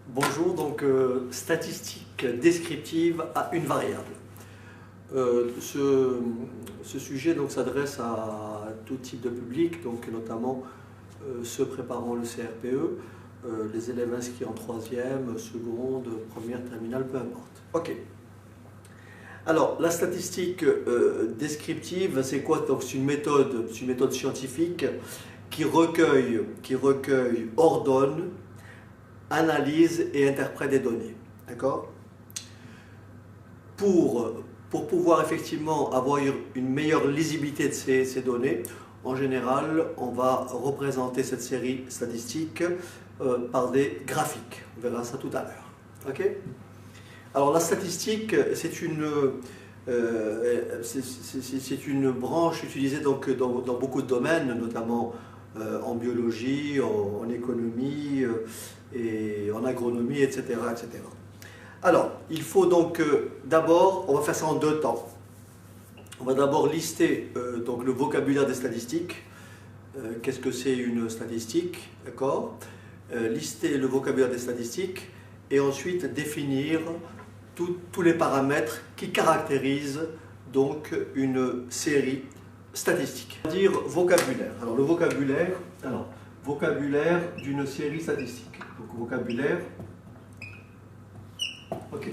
Bonjour, donc statistique descriptive à une variable. Ce sujet donc s'adresse à tout type de public, donc notamment ceux préparant le CRPE, les élèves inscrits en troisième, seconde, première, terminale, peu importe. Ok. Alors la statistique descriptive, c'est quoi? Donc c'est une méthode scientifique qui recueille, ordonne, analyse et interprète des données. D'accord? Pour pouvoir effectivement avoir une meilleure lisibilité de ces données, en général, on va représenter cette série statistique par des graphiques. On verra ça tout à l'heure. Ok? Alors la statistique, c'est une branche utilisée donc dans beaucoup de domaines, notamment en biologie, en économie et en agronomie, etc., etc. Alors, il faut donc d'abord, on va faire ça en deux temps. On va d'abord lister donc le vocabulaire des statistiques. Qu'est-ce que c'est une statistique, d'accord? Lister le vocabulaire des statistiques et ensuite définir tous les paramètres qui caractérisent donc une série statistique. On va dire vocabulaire. Alors le vocabulaire d'une série statistique. Donc vocabulaire. Ok.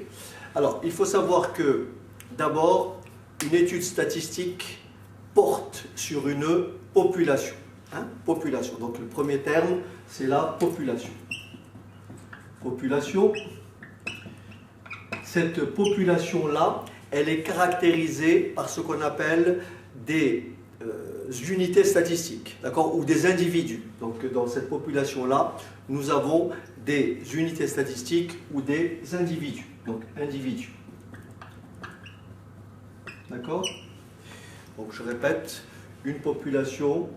Alors il faut savoir que d'abord une étude statistique porte sur une population. Population. Donc le premier terme c'est la population. Population. Cette population-là, elle est caractérisée par ce qu'on appelle des unités statistiques, d'accord, ou des individus. Donc dans cette population-là, nous avons des unités statistiques ou des individus. Donc individus. D'accord? Donc je répète, une population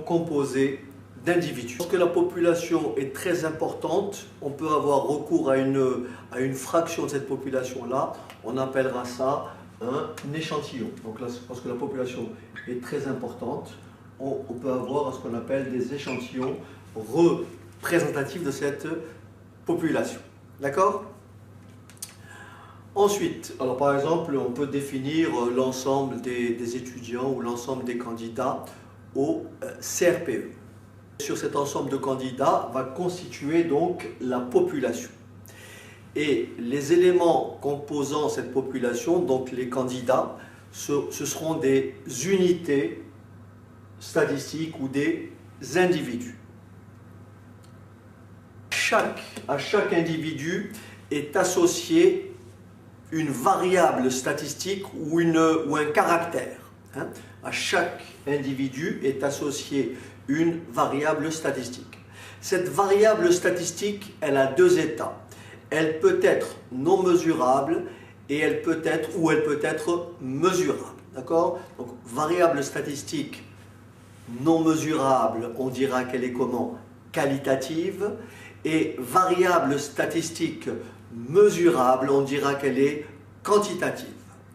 composée d'individus. Lorsque la population est très importante, on peut avoir recours à une fraction de cette population-là. On appellera ça un échantillon. Donc là, lorsque la population est très importante, on peut avoir ce qu'on appelle des échantillons représentatifs de cette population. D'accord? Ensuite, alors par exemple, on peut définir l'ensemble des étudiants ou l'ensemble des candidats au CRPE. Sur cet ensemble de candidats va constituer donc la population. Et les éléments composant cette population, donc les candidats, ce seront des unités statistiques ou des individus. À chaque individu est associé une variable statistique ou un caractère. À chaque individu est associé une variable statistique. Cette variable statistique, elle a deux états. Elle peut être non mesurable et elle peut être mesurable. D'accord? Donc, variable statistique non mesurable, on dira qu'elle est comment? Qualitative. Et variable statistique mesurable, on dira qu'elle est quantitative.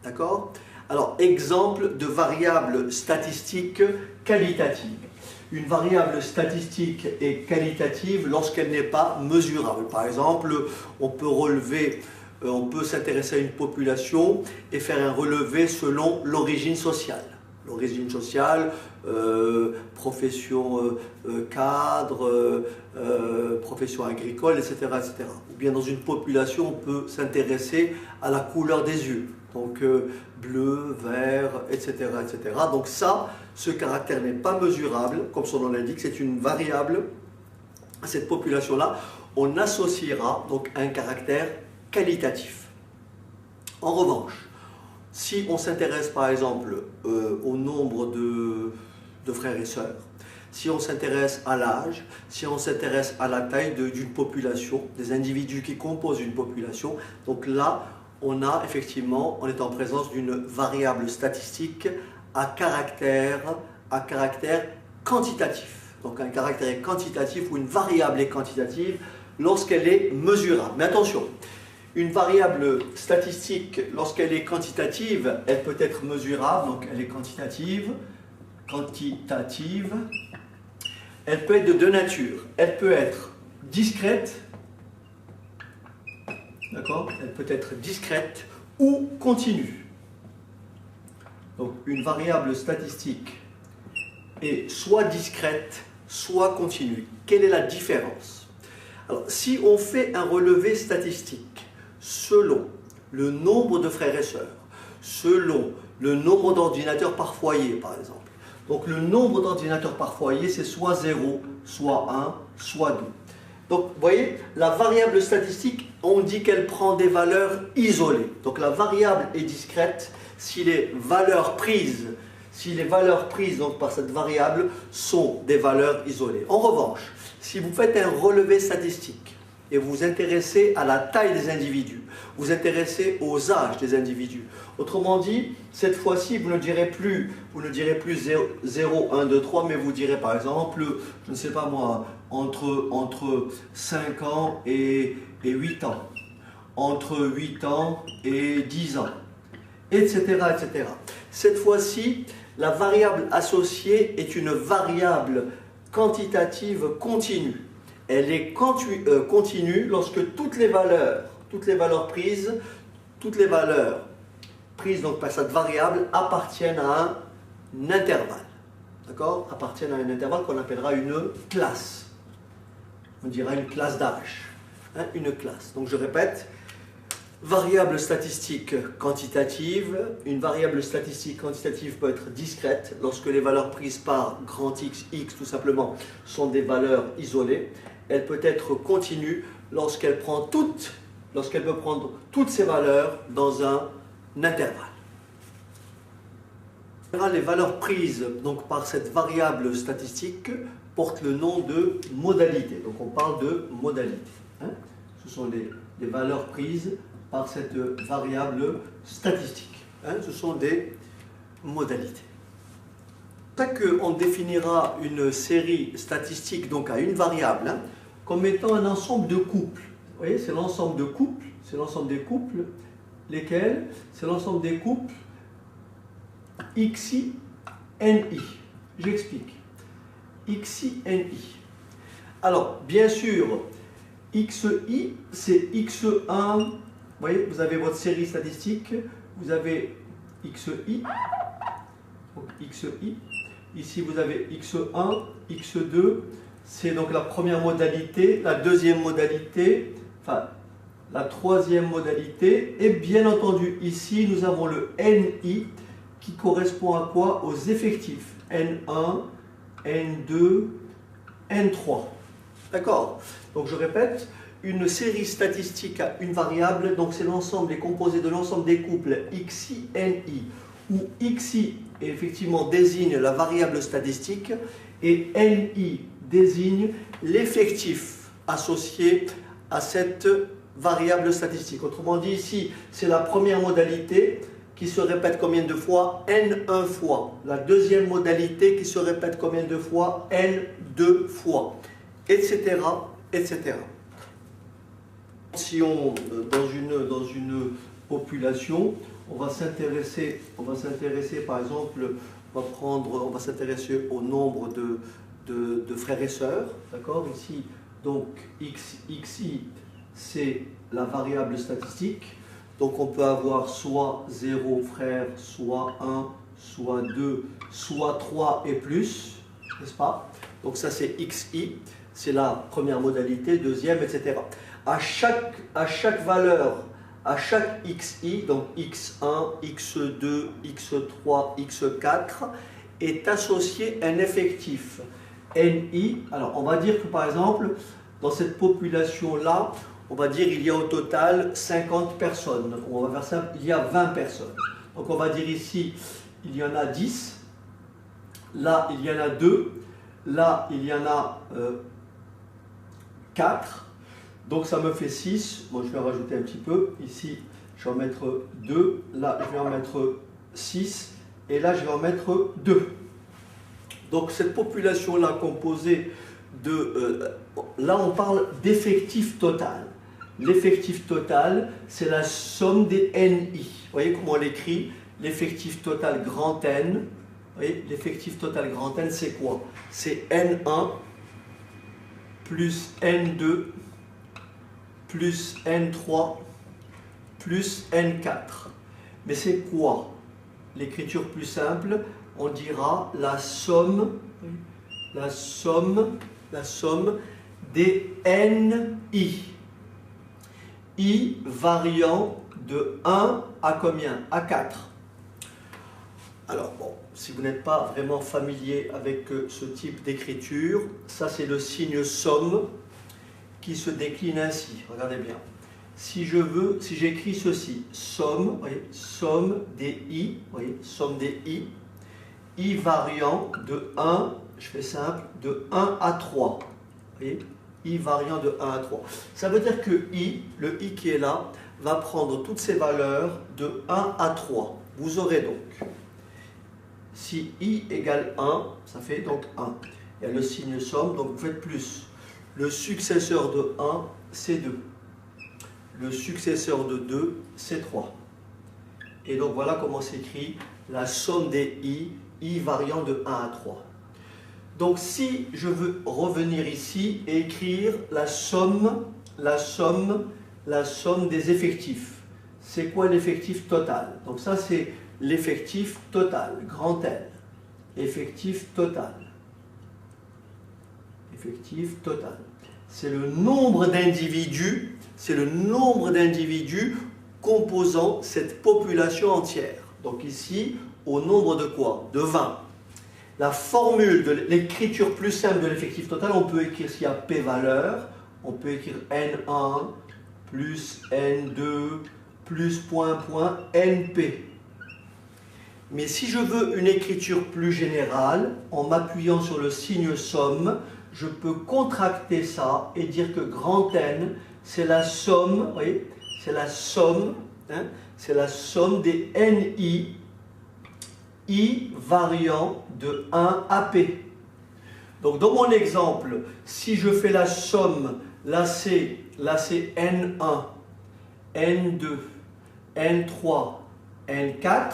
D'accord? Alors, exemple de variable statistique qualitative. Une variable statistique est qualitative lorsqu'elle n'est pas mesurable. Par exemple, on peut s'intéresser à une population et faire un relevé selon l'origine sociale. L'origine sociale, profession cadre, profession agricole, etc., etc. Ou bien dans une population, on peut s'intéresser à la couleur des yeux. Donc bleu, vert, etc., etc. Donc ça, ce caractère n'est pas mesurable, comme son nom l'indique, c'est une variable. À cette population-là, on associera donc un caractère qualitatif. En revanche, si on s'intéresse par exemple au nombre de frères et sœurs, si on s'intéresse à l'âge, si on s'intéresse à la taille d'une population, des individus qui composent une population, donc là, on est en présence d'une variable statistique à caractère quantitatif. Donc un caractère quantitatif ou une variable est quantitative lorsqu'elle est mesurable. Mais attention, une variable statistique, lorsqu'elle est quantitative, elle peut être mesurable, donc elle est quantitative. Elle peut être de deux natures. Elle peut être discrète D'accord? Elle peut être discrète ou continue. Donc une variable statistique est soit discrète, soit continue. Quelle est la différence? Alors, si on fait un relevé statistique selon le nombre de frères et sœurs, selon le nombre d'ordinateurs par foyer, par exemple. Donc le nombre d'ordinateurs par foyer, c'est soit 0, soit 1, soit 2. Donc, vous voyez, la variable statistique, on dit qu'elle prend des valeurs isolées. Donc la variable est discrète si les valeurs prises donc, par cette variable sont des valeurs isolées. En revanche, si vous faites un relevé statistique et vous vous intéressez à la taille des individus, vous vous intéressez aux âges des individus, autrement dit, cette fois-ci, vous ne direz plus 0, 1, 2, 3, mais vous direz par exemple, je ne sais pas moi, entre 5 ans et 8 ans, entre 8 ans et 10 ans, etc., etc. Cette fois-ci, la variable associée est une variable quantitative continue. Elle est continue lorsque toutes les valeurs prises donc par cette variable appartiennent à un intervalle. D'accord? Appartiennent à un intervalle qu'on appellera une classe. On dira une classe d'âge. Hein, une classe. Donc je répète, variable statistique quantitative. Une variable statistique quantitative peut être discrète lorsque les valeurs prises par grand X, X tout simplement, sont des valeurs isolées. Elle peut être continue lorsqu'elle peut prendre toutes ces valeurs dans un intervalle. Les valeurs prises donc, par cette variable statistique portent le nom de modalité. Donc on parle de modalité. Hein? Ce sont les valeurs prises par cette variable statistique. Hein? Ce sont des modalités. C'est pour ça qu'on définira une série statistique donc à une variable hein, comme étant un ensemble de couples. Vous voyez, c'est l'ensemble de couples, c'est l'ensemble des couples, lesquels? C'est l'ensemble des couples XI, NI. J'explique. XI, NI. Alors, bien sûr, XI, c'est X1. Vous voyez, vous avez votre série statistique, vous avez XI, donc XI. Ici, vous avez X1, X2. C'est donc la première modalité, la deuxième modalité, enfin, la troisième modalité. Et bien entendu, ici, nous avons le NI qui correspond à quoi? Aux effectifs. N1, N2, N3. D'accord? Donc, je répète, une série statistique à une variable, donc c'est l'ensemble, est composé de l'ensemble des couples XI, NI, où XI effectivement désigne la variable statistique et NI désigne l'effectif associé à cette variable statistique. Autrement dit, ici, c'est la première modalité qui se répète combien de fois? N1 fois. La deuxième modalité qui se répète combien de fois? N2 fois. Etc. etc. Si on, dans une population, on va s'intéresser par exemple, on va s'intéresser au nombre de frères et sœurs, d'accord? Ici, donc XI, c'est la variable statistique. Donc on peut avoir soit 0 frères, soit 1, soit 2, soit 3 et plus, n'est-ce pas? Donc ça c'est XI, c'est la première modalité, deuxième, etc. À chaque valeur, à chaque XI, donc X1, X2, X3, X4, est associé un effectif NI. Alors on va dire que par exemple, dans cette population-là, on va dire il y a au total 50 personnes. Donc on va faire ça, il y a 20 personnes. Donc on va dire ici, il y en a 10. Là, il y en a 2. Là, il y en a 4. Donc ça me fait 6. Bon, je vais rajouter un petit peu. Ici, je vais en mettre 2. Là, je vais en mettre 6. Et là, je vais en mettre 2. Donc cette population-là composée de... là, on parle d'effectif total. L'effectif total, c'est la somme des NI. Vous voyez comment on l'écrit? L'effectif total grand N. Vous voyez, l'effectif total grand N, c'est quoi? C'est N1 plus N2 plus N3 plus N4. Mais c'est quoi? L'écriture plus simple, on dira la somme des NI. I variant de 1 à combien? À 4. Alors bon, si vous n'êtes pas vraiment familier avec ce type d'écriture, ça c'est le signe somme qui se décline ainsi. Regardez bien. Si j'écris ceci, somme, voyez, somme des I, voyez, somme des I variant de 1, je fais simple, de 1 à 3. Voyez, I variant de 1 à 3. Ça veut dire que le I qui est là, va prendre toutes ces valeurs de 1 à 3. Vous aurez donc, si I égale 1, ça fait donc 1. Il y a le signe somme, donc vous faites plus. Le successeur de 1, c'est 2. Le successeur de 2, c'est 3. Et donc voilà comment s'écrit la somme des I variant de 1 à 3. Donc si je veux revenir ici et écrire la somme des effectifs. C'est quoi l'effectif total? Donc ça c'est l'effectif total, grand L. Effectif total. Effectif total. C'est le nombre d'individus, composant cette population entière. Donc ici, au nombre de quoi? De 20. La formule de l'écriture plus simple de l'effectif total, on peut écrire s'il y a P valeur, on peut écrire N1 plus N2 plus point NP. Mais si je veux une écriture plus générale, en m'appuyant sur le signe somme, je peux contracter ça et dire que grand N, c'est la somme, vous voyez, c'est la somme des I variant de 1 à P. Donc dans mon exemple, si je fais la somme, là c'est N1, N2, N3, N4,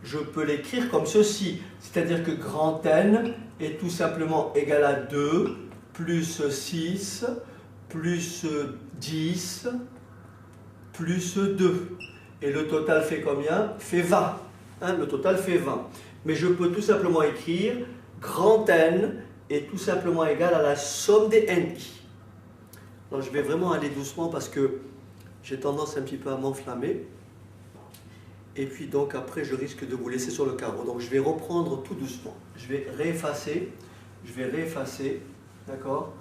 je peux l'écrire comme ceci. C'est-à-dire que grand N est tout simplement égal à 2, plus 6, plus 10, plus 2. Et le total fait combien? Fait 20. Le total fait 20. Mais je peux tout simplement écrire grand N est tout simplement égal à la somme des NI. Alors je vais vraiment aller doucement parce que j'ai tendance un petit peu à m'enflammer. Et puis donc après je risque de vous laisser sur le carreau. Donc je vais reprendre tout doucement. Je vais réeffacer, d'accord?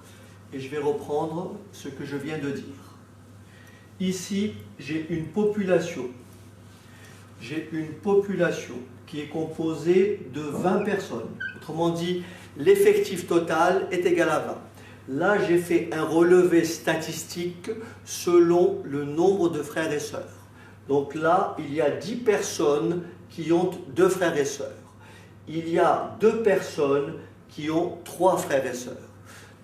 Et je vais reprendre ce que je viens de dire. Ici, j'ai une population. J'ai une population qui est composée de 20 personnes. Autrement dit, l'effectif total est égal à 20. Là, j'ai fait un relevé statistique selon le nombre de frères et sœurs. Donc là, il y a 10 personnes qui ont 2 frères et sœurs. Il y a 2 personnes qui ont 3 frères et sœurs.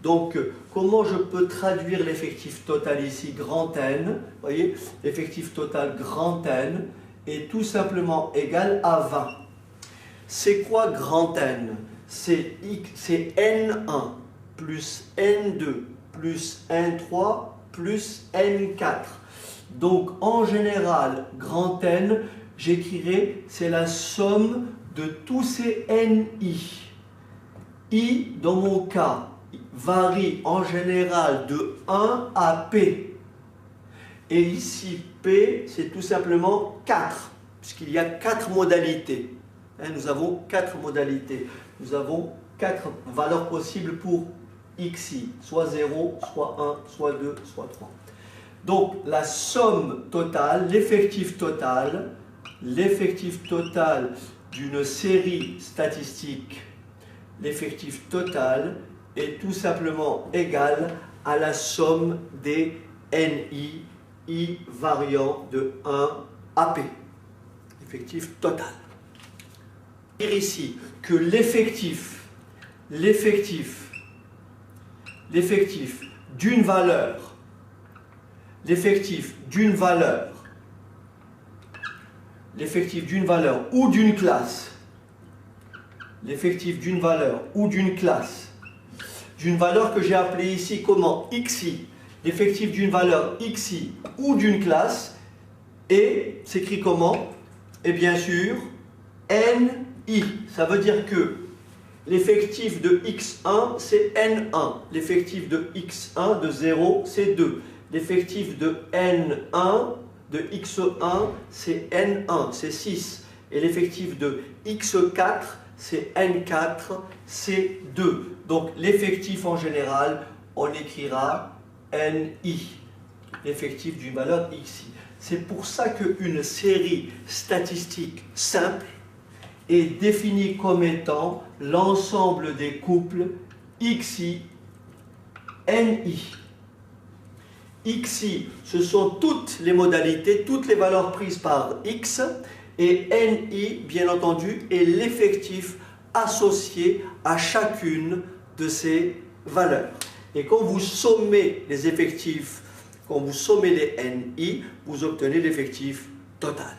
Donc, comment je peux traduire l'effectif total ici, grand N? Vous voyez, l'effectif total grand N est tout simplement égal à 20. C'est quoi grand N? C'est N1 plus N2 plus N3 plus N4. Donc, en général, grand N, j'écrirai, c'est la somme de tous ces NI. I, dans mon cas, varie en général de 1 à P. Et ici, P, c'est tout simplement 4, puisqu'il y a 4 modalités. Nous avons 4 modalités. Nous avons 4 valeurs possibles pour xi, soit 0, soit 1, soit 2, soit 3. Donc, la somme totale, l'effectif total d'une série statistique, l'effectif total est tout simplement égal à la somme des NI, I variant de 1 à P. Effectif total. Dire ici que l'effectif d'une valeur, ou d'une classe, d'une valeur que j'ai appelée ici comment? Xi. L'effectif d'une valeur xi ou d'une classe Et s'écrit comment? Et bien sûr, NI. Ça veut dire que l'effectif de x1, c'est N1. L'effectif de x1 de 0, c'est 2. L'effectif de N1 de x1, c'est N1, c'est 6. Et l'effectif de x4, c'est N4, c'est 2. Donc l'effectif en général, on écrira NI, l'effectif d'une valeur xi. C'est pour ça qu'une série statistique simple est définie comme étant l'ensemble des couples xi, ni. Xi, ce sont toutes les modalités, toutes les valeurs prises par x, et ni, bien entendu, est l'effectif associé à chacune de ces valeurs. Et quand vous sommez les effectifs, quand vous sommez les ni, vous obtenez l'effectif total.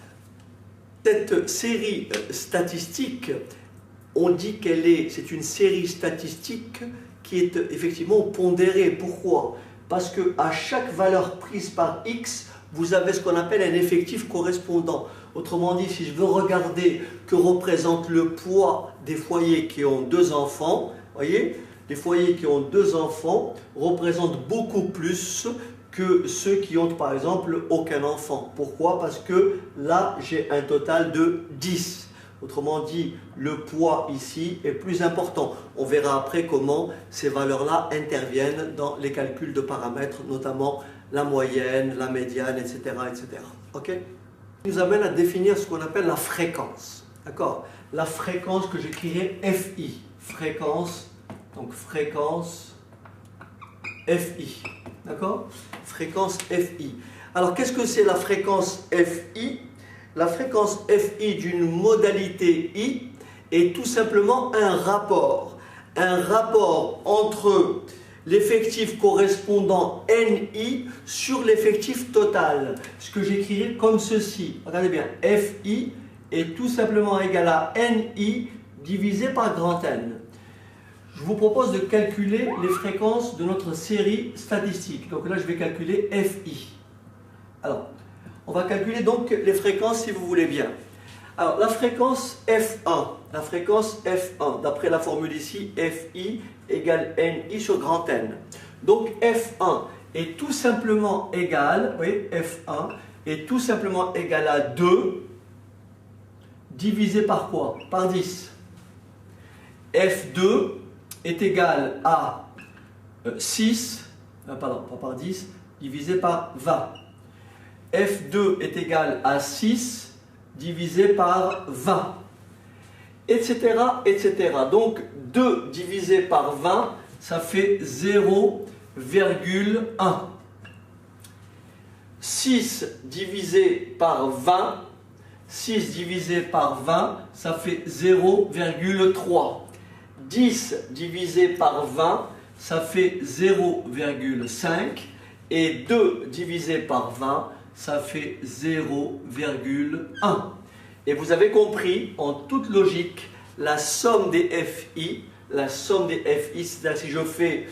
Cette série statistique, on dit c'est une série statistique qui est effectivement pondérée. Pourquoi? Parce qu'à chaque valeur prise par x, vous avez ce qu'on appelle un effectif correspondant. Autrement dit, si je veux regarder que représente le poids des foyers qui ont 2 enfants, voyez, les foyers qui ont 2 enfants représentent beaucoup plus que ceux qui ont par exemple aucun enfant. Pourquoi? Parce que là, j'ai un total de 10. Autrement dit, le poids ici est plus important. On verra après comment ces valeurs-là interviennent dans les calculs de paramètres, notamment la moyenne, la médiane, etc. etc. Ok? Ça nous amène à définir ce qu'on appelle la fréquence. D'accord? La fréquence que j'écrirai FI. Fréquence, donc fréquence FI. D'accord? Fréquence FI. Alors, qu'est-ce que c'est la fréquence FI? La fréquence FI d'une modalité I est tout simplement un rapport entre l'effectif correspondant NI sur l'effectif total. Ce que j'écrirai comme ceci. Regardez bien, FI est tout simplement égal à NI divisé par grand N. Je vous propose de calculer les fréquences de notre série statistique. Donc là, je vais calculer FI. Alors, on va calculer donc les fréquences si vous voulez bien. Alors, la fréquence F1, d'après la formule ici, FI égale NI sur grand N. Donc, F1 est tout simplement égal, oui, F1 est tout simplement égal à 2 divisé par quoi? Par 10. F2 est égal à 6, pardon, pas par 10, divisé par 20. F2 est égal à 6 divisé par 20, etc., etc. Donc 2 divisé par 20, ça fait 0,1. 6 divisé par 20, 6 divisé par 20, ça fait 0,3. 10 divisé par 20, ça fait 0,5. Et 2 divisé par 20, ça fait 0,1. Et vous avez compris, en toute logique, la somme des FI, c'est-à-dire si je fais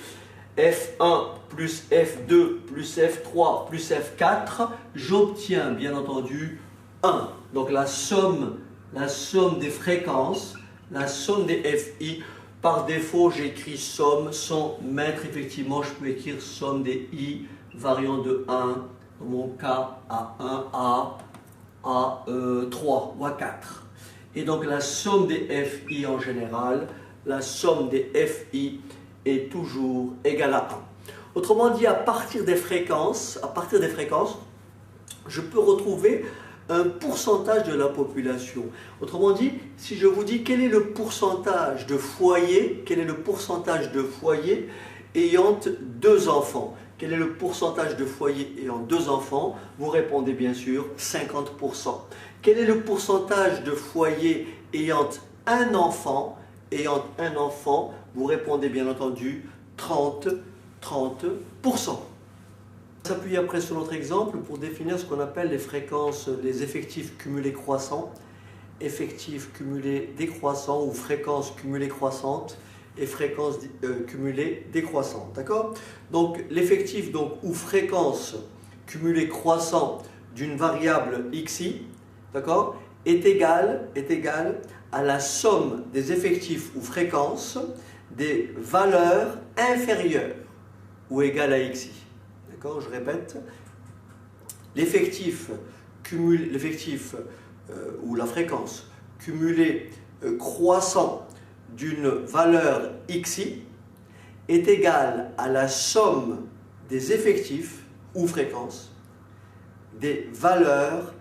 F1 plus F2 plus F3 plus F4, j'obtiens bien entendu 1. Donc la somme des fréquences, la somme des FI, par défaut j'écris somme sans mettre, effectivement je peux écrire somme des I variant de 1, dans mon cas à 1, à 3 ou à 4. Et donc la somme des FI en général, la somme des FI est toujours égale à 1. Autrement dit, à partir des fréquences, je peux retrouver un pourcentage de la population. Autrement dit, si je vous dis quel est le pourcentage de foyers, ayant 2 enfants, quel est le pourcentage de foyers ayant 2 enfants? Vous répondez bien sûr 50%. Quel est le pourcentage de foyers ayant un enfant? Vous répondez bien entendu 30%. On s'appuie après sur notre exemple pour définir ce qu'on appelle les fréquences, les effectifs cumulés croissants, effectifs cumulés décroissants ou fréquences cumulées croissantes et fréquences cumulées décroissantes. D'accord? Donc l'effectif ou fréquence cumulée croissant d'une variable xi, d'accord, est égal à la somme des effectifs ou fréquences des valeurs inférieures ou égales à xi. D'accord, je répète, l'effectif ou la fréquence cumulée croissant d'une valeur xi est égale à la somme des effectifs ou fréquences des valeurs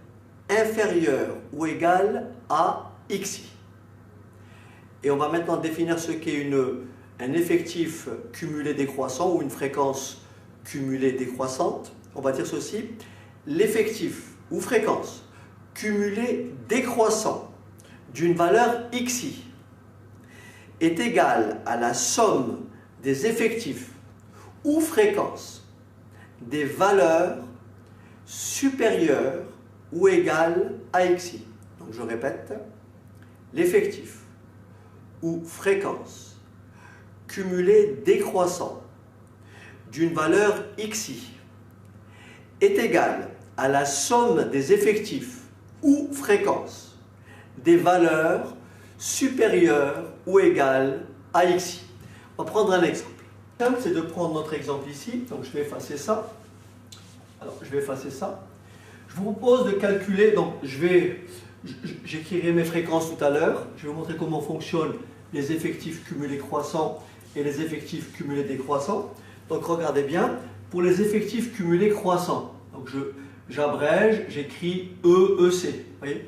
inférieures ou égales à xi. Et on va maintenant définir ce qu'est un effectif cumulé décroissant ou une fréquence cumulée décroissante. On va dire ceci: l'effectif ou fréquence cumulé décroissant d'une valeur xi est égal à la somme des effectifs ou fréquences des valeurs supérieures ou égales à xi. Donc je répète, l'effectif ou fréquence cumulé décroissant d'une valeur xi est égal à la somme des effectifs ou fréquences des valeurs supérieures ou égales à xi. On va prendre un exemple. C'est de prendre notre exemple ici. Donc je vais effacer ça. Alors je vais effacer ça. Je vous propose de calculer. Donc j'écrirai mes fréquences tout à l'heure. Je vais vous montrer comment fonctionnent les effectifs cumulés croissants et les effectifs cumulés décroissants. Donc regardez bien. Pour les effectifs cumulés croissants, donc j'abrège, j'écris EEC. Vous voyez,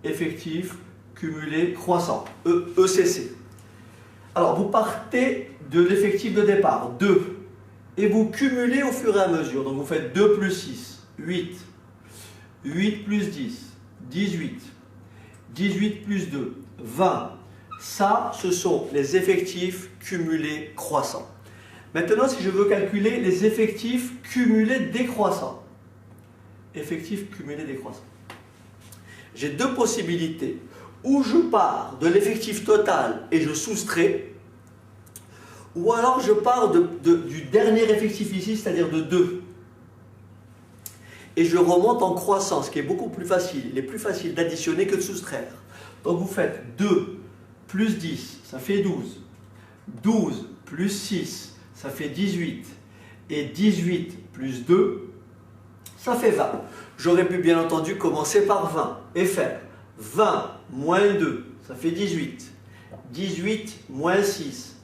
effectif cumulé croissant, ECC. Alors vous partez de l'effectif de départ, 2, et vous cumulez au fur et à mesure. Donc vous faites 2 plus 6, 8, 8 plus 10, 18, 18 plus 2, 20. Ça, ce sont les effectifs cumulés croissants. Maintenant, si je veux calculer les effectifs cumulés décroissants, effectifs cumulés décroissants, j'ai deux possibilités. Ou je pars de l'effectif total et je soustrais, ou alors je pars du dernier effectif ici, c'est-à-dire de 2. Et je remonte en croissance, ce qui est beaucoup plus facile. Il est plus facile d'additionner que de soustraire. Donc vous faites 2 plus 10, ça fait 12. 12 plus 6, ça fait 18. Et 18 plus 2, ça fait 20. J'aurais pu bien entendu commencer par 20 et faire 20 moins 2, ça fait 18. 18 moins 6,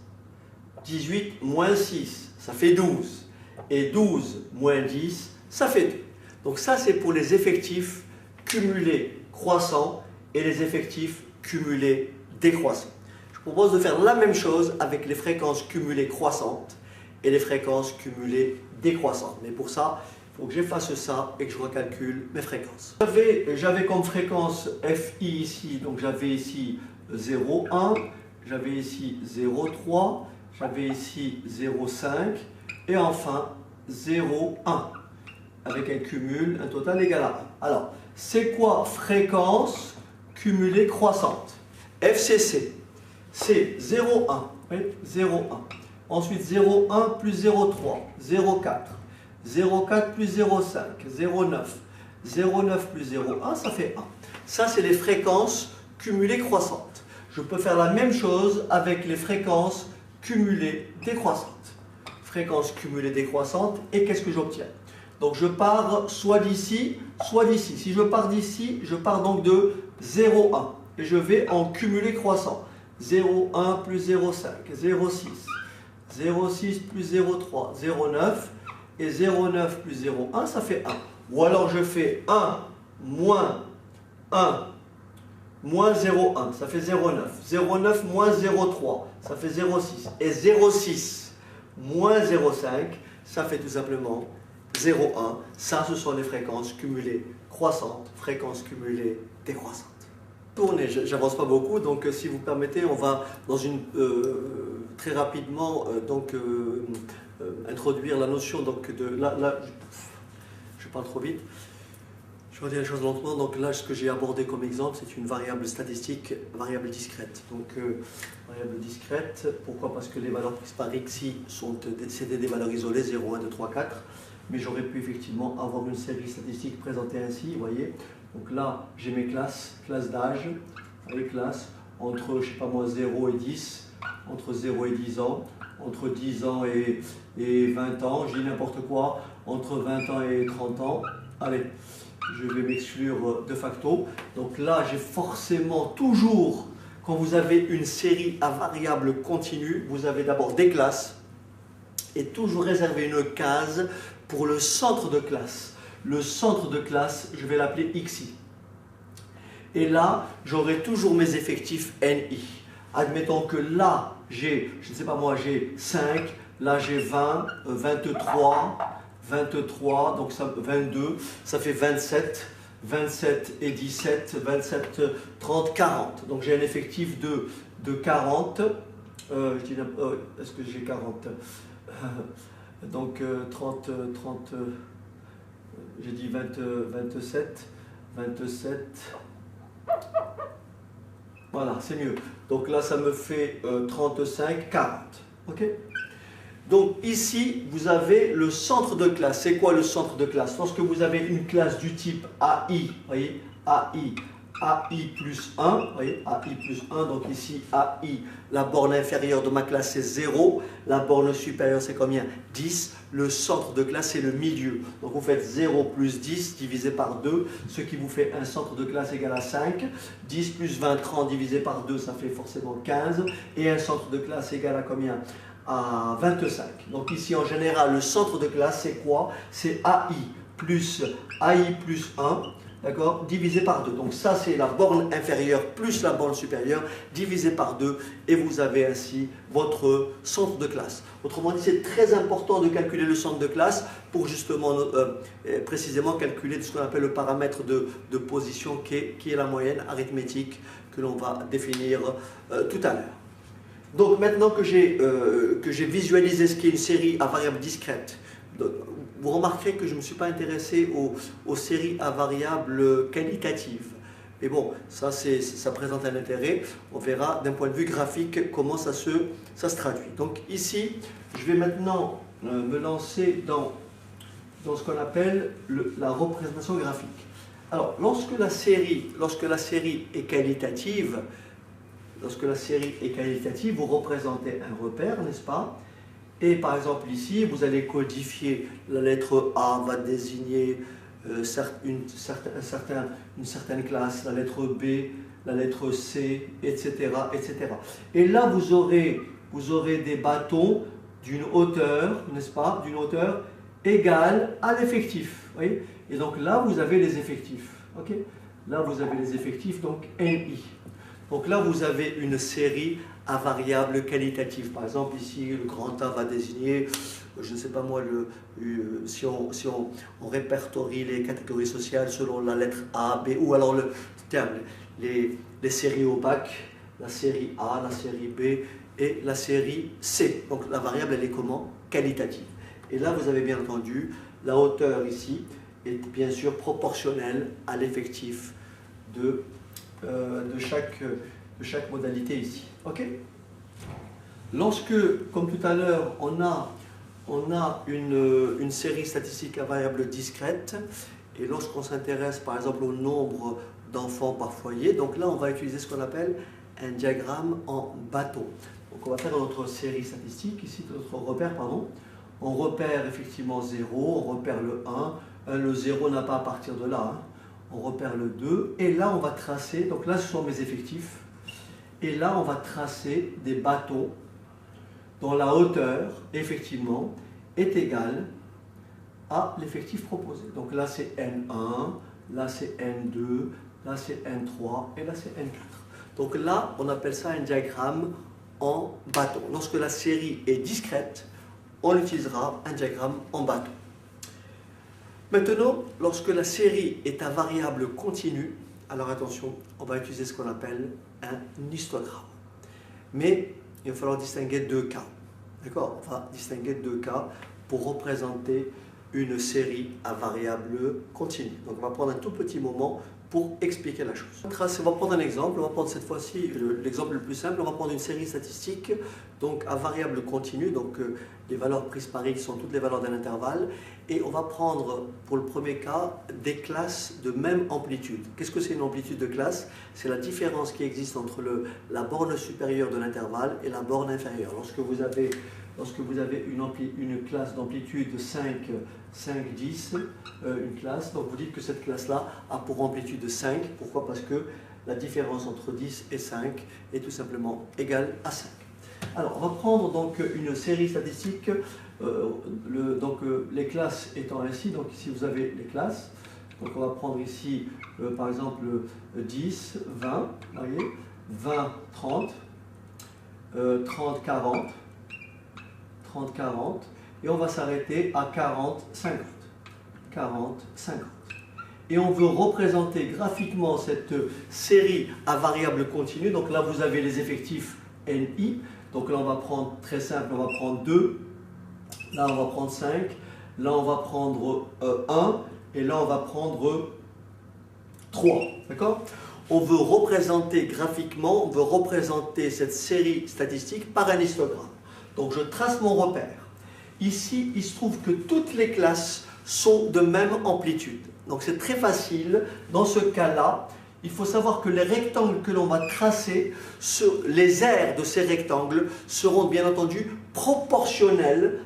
18 moins 6, ça fait 12. Et 12 moins 10, ça fait 2. Donc ça, c'est pour les effectifs cumulés croissants et les effectifs cumulés décroissants. Je propose de faire la même chose avec les fréquences cumulées croissantes et les fréquences cumulées décroissantes. Mais pour ça, il faut que j'efface ça et que je recalcule mes fréquences. J'avais comme fréquence FI ici, donc j'avais ici 0,1, j'avais ici 0,3, j'avais ici 0,5 et enfin 0,1 avec un cumul, un total égal à 1. Alors, c'est quoi fréquence cumulée croissante? FCC, c'est 0,1, oui, 0,1. Ensuite 0,1 plus 0,3, 0,4. 0,4 plus 0,5, 0,9. 0,9 plus 0,1, ça fait 1. Ça, c'est les fréquences cumulées croissantes. Je peux faire la même chose avec les fréquences cumulées décroissantes. Fréquences cumulées décroissantes, et qu'est-ce que j'obtiens? Donc je pars soit d'ici, soit d'ici. Si je pars d'ici, je pars donc de 0,1. Et je vais en cumulé croissant. 0,1 plus 0,5, 0,6. 0,6 plus 0,3, 0,9. Et 0,9 plus 0,1, ça fait 1. Ou alors je fais 1 moins 1 moins 0,1, ça fait 0,9. 0,9 moins 0,3, ça fait 0,6. Et 0,6 moins 0,5, ça fait tout simplement 0,1. Ça, ce sont les fréquences cumulées croissantes, fréquences cumulées décroissantes. Tournez, j'avance pas beaucoup, donc si vous permettez, on va dans une très rapidement introduire la notion donc de là je parle trop vite. Je vais dire les choses lentement. Donc là, ce que j'ai abordé comme exemple, c'est une variable statistique, variable discrète. Donc variable discrète, pourquoi? Parce que les valeurs prises par xi sont des valeurs isolées, 0, 1, 2, 3, 4. mais j'aurais pu effectivement avoir une série statistique présentée ainsi, vous voyez. Donc là, j'ai mes classes d'âge, les classes entre, je sais pas moi, 0 et 10, entre 0 et 10 ans, entre 10 ans et 20 ans, je dis n'importe quoi, entre 20 ans et 30 ans. Allez, je vais m'exclure de facto. Donc là, j'ai forcément toujours, quand vous avez une série à variables continues, vous avez d'abord des classes et toujours réserver une case pour le centre de classe. Le centre de classe, je vais l'appeler XI. Et là, j'aurai toujours mes effectifs NI. Admettons que là, j'ai, je ne sais pas moi, j'ai 5, là j'ai 20, 23, donc ça, 22, ça fait 27, 27 et 17, 27, 30, 40. Donc j'ai un effectif de 40. Est-ce que j'ai 40 donc 30, j'ai dit 27, voilà, c'est mieux. Donc là, ça me fait 35, 40. Ok? Donc ici, vous avez le centre de classe. C'est quoi le centre de classe? Lorsque vous avez une classe du type AI, voyez, AI plus 1, voyez, AI plus 1, donc ici AI, la borne inférieure de ma classe c'est 0, la borne supérieure c'est combien? 10, le centre de classe c'est le milieu. Donc vous faites 0 plus 10 divisé par 2, ce qui vous fait un centre de classe égal à 5, 10 plus 20, 30 divisé par 2, ça fait forcément 15, et un centre de classe égal à combien? À 25. Donc ici en général le centre de classe c'est quoi? C'est AI plus 1, d'accord, divisé par 2. Donc ça c'est la borne inférieure plus la borne supérieure divisé par 2 et vous avez ainsi votre centre de classe. Autrement dit, c'est très important de calculer le centre de classe pour justement précisément calculer ce qu'on appelle le paramètre de position qui est la moyenne arithmétique que l'on va définir tout à l'heure. Donc maintenant que j'ai visualisé ce qu'est une série à variables discrètes, vous remarquerez que je ne me suis pas intéressé aux séries à variables qualitatives. Mais bon, ça présente un intérêt. On verra d'un point de vue graphique comment ça se traduit. Donc ici, je vais maintenant me lancer dans ce qu'on appelle la représentation graphique. Alors, lorsque la série est qualitative, vous représentez un repère, n'est-ce pas? Et par exemple ici, vous allez codifier la lettre A va désigner une certaine classe, la lettre B, la lettre C, etc., etc. Et là, vous aurez des bâtons d'une hauteur, n'est-ce pas? D'une hauteur égale à l'effectif. Et donc là, vous avez les effectifs. Okay, là, vous avez les effectifs, donc NI. Donc là, vous avez une série à variables qualitatives. Par exemple, ici, le grand A va désigner, je ne sais pas moi, si on répertorie les catégories sociales selon la lettre A, B, ou alors les séries au bac, la série A, la série B et la série C. Donc la variable, elle est comment? Qualitative. Et là, vous avez bien entendu, la hauteur ici est bien sûr proportionnelle à l'effectif de chaque modalité ici. Ok? Lorsque, comme tout à l'heure, on a une série statistique à variables discrètes, et lorsqu'on s'intéresse par exemple au nombre d'enfants par foyer, donc là on va utiliser ce qu'on appelle un diagramme en bâton. Donc on va faire notre série statistique, ici notre repère, pardon. On repère effectivement 0, on repère le 1, le 0 n'a pas à partir de là, hein. On repère le 2, et là on va tracer, donc là ce sont mes effectifs, et là on va tracer des bâtons dont la hauteur, effectivement, est égale à l'effectif proposé. Donc là c'est N1, là c'est N2, là c'est N3, et là c'est N4. Donc là on appelle ça un diagramme en bâton. Lorsque la série est discrète, on utilisera un diagramme en bâton. Maintenant, lorsque la série est à variable continue, alors attention, on va utiliser ce qu'on appelle un histogramme. Mais il va falloir distinguer deux cas. D'accord? On va distinguer deux cas pour représenter une série à variable continue. Donc on va prendre un tout petit moment pour expliquer la chose. On va prendre un exemple, on va prendre cette fois-ci l'exemple le plus simple, on va prendre une série statistique donc à variable continue, donc les valeurs prises par x sont toutes les valeurs d'un intervalle, et on va prendre pour le premier cas des classes de même amplitude. Qu'est-ce que c'est une amplitude de classe? C'est la différence qui existe entre la borne supérieure de l'intervalle et la borne inférieure. Lorsque vous avez une classe d'amplitude 5, 10, une classe, donc vous dites que cette classe-là a pour amplitude 5. Pourquoi? Parce que la différence entre 10 et 5 est tout simplement égale à 5. Alors, on va prendre donc une série statistique, les classes étant ainsi. Donc ici, vous avez les classes. Donc on va prendre ici, par exemple, 10, 20, voyez, 20, 30, 30, 40, 30, 40, et on va s'arrêter à 40, 50. 40, 50. Et on veut représenter graphiquement cette série à variable continue. Donc là, vous avez les effectifs NI. Donc là, on va prendre, très simple, on va prendre 2. Là, on va prendre 5. Là, on va prendre 1. Et là, on va prendre 3. D'accord? On veut représenter graphiquement, on veut représenter cette série statistique par un histogramme. Donc je trace mon repère. Ici, il se trouve que toutes les classes sont de même amplitude. Donc c'est très facile. Dans ce cas-là, il faut savoir que les rectangles que l'on va tracer, les aires de ces rectangles seront bien entendu proportionnelles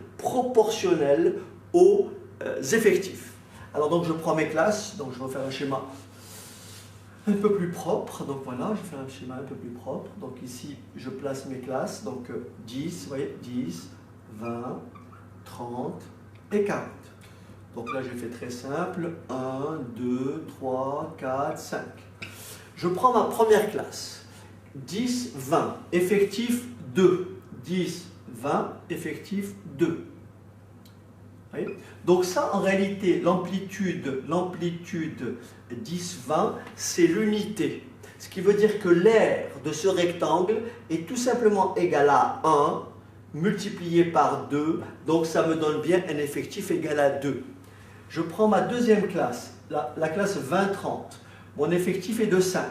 aux effectifs. Alors donc je prends mes classes, donc je vais faire un schéma un peu plus propre. Donc voilà, je fais un schéma un peu plus propre. Donc ici, je place mes classes. Donc 10, vous voyez, 10, 20, 30 et 40. Donc là, j'ai fait très simple. 1, 2, 3, 4, 5. Je prends ma première classe. 10, 20. Effectif 2. 10, 20. Effectif 2. Oui. Donc ça, en réalité, l'amplitude 10-20, c'est l'unité. Ce qui veut dire que l'aire de ce rectangle est tout simplement égal à 1 multiplié par 2. Donc ça me donne bien un effectif égal à 2. Je prends ma deuxième classe, la classe 20-30. Mon effectif est de 5.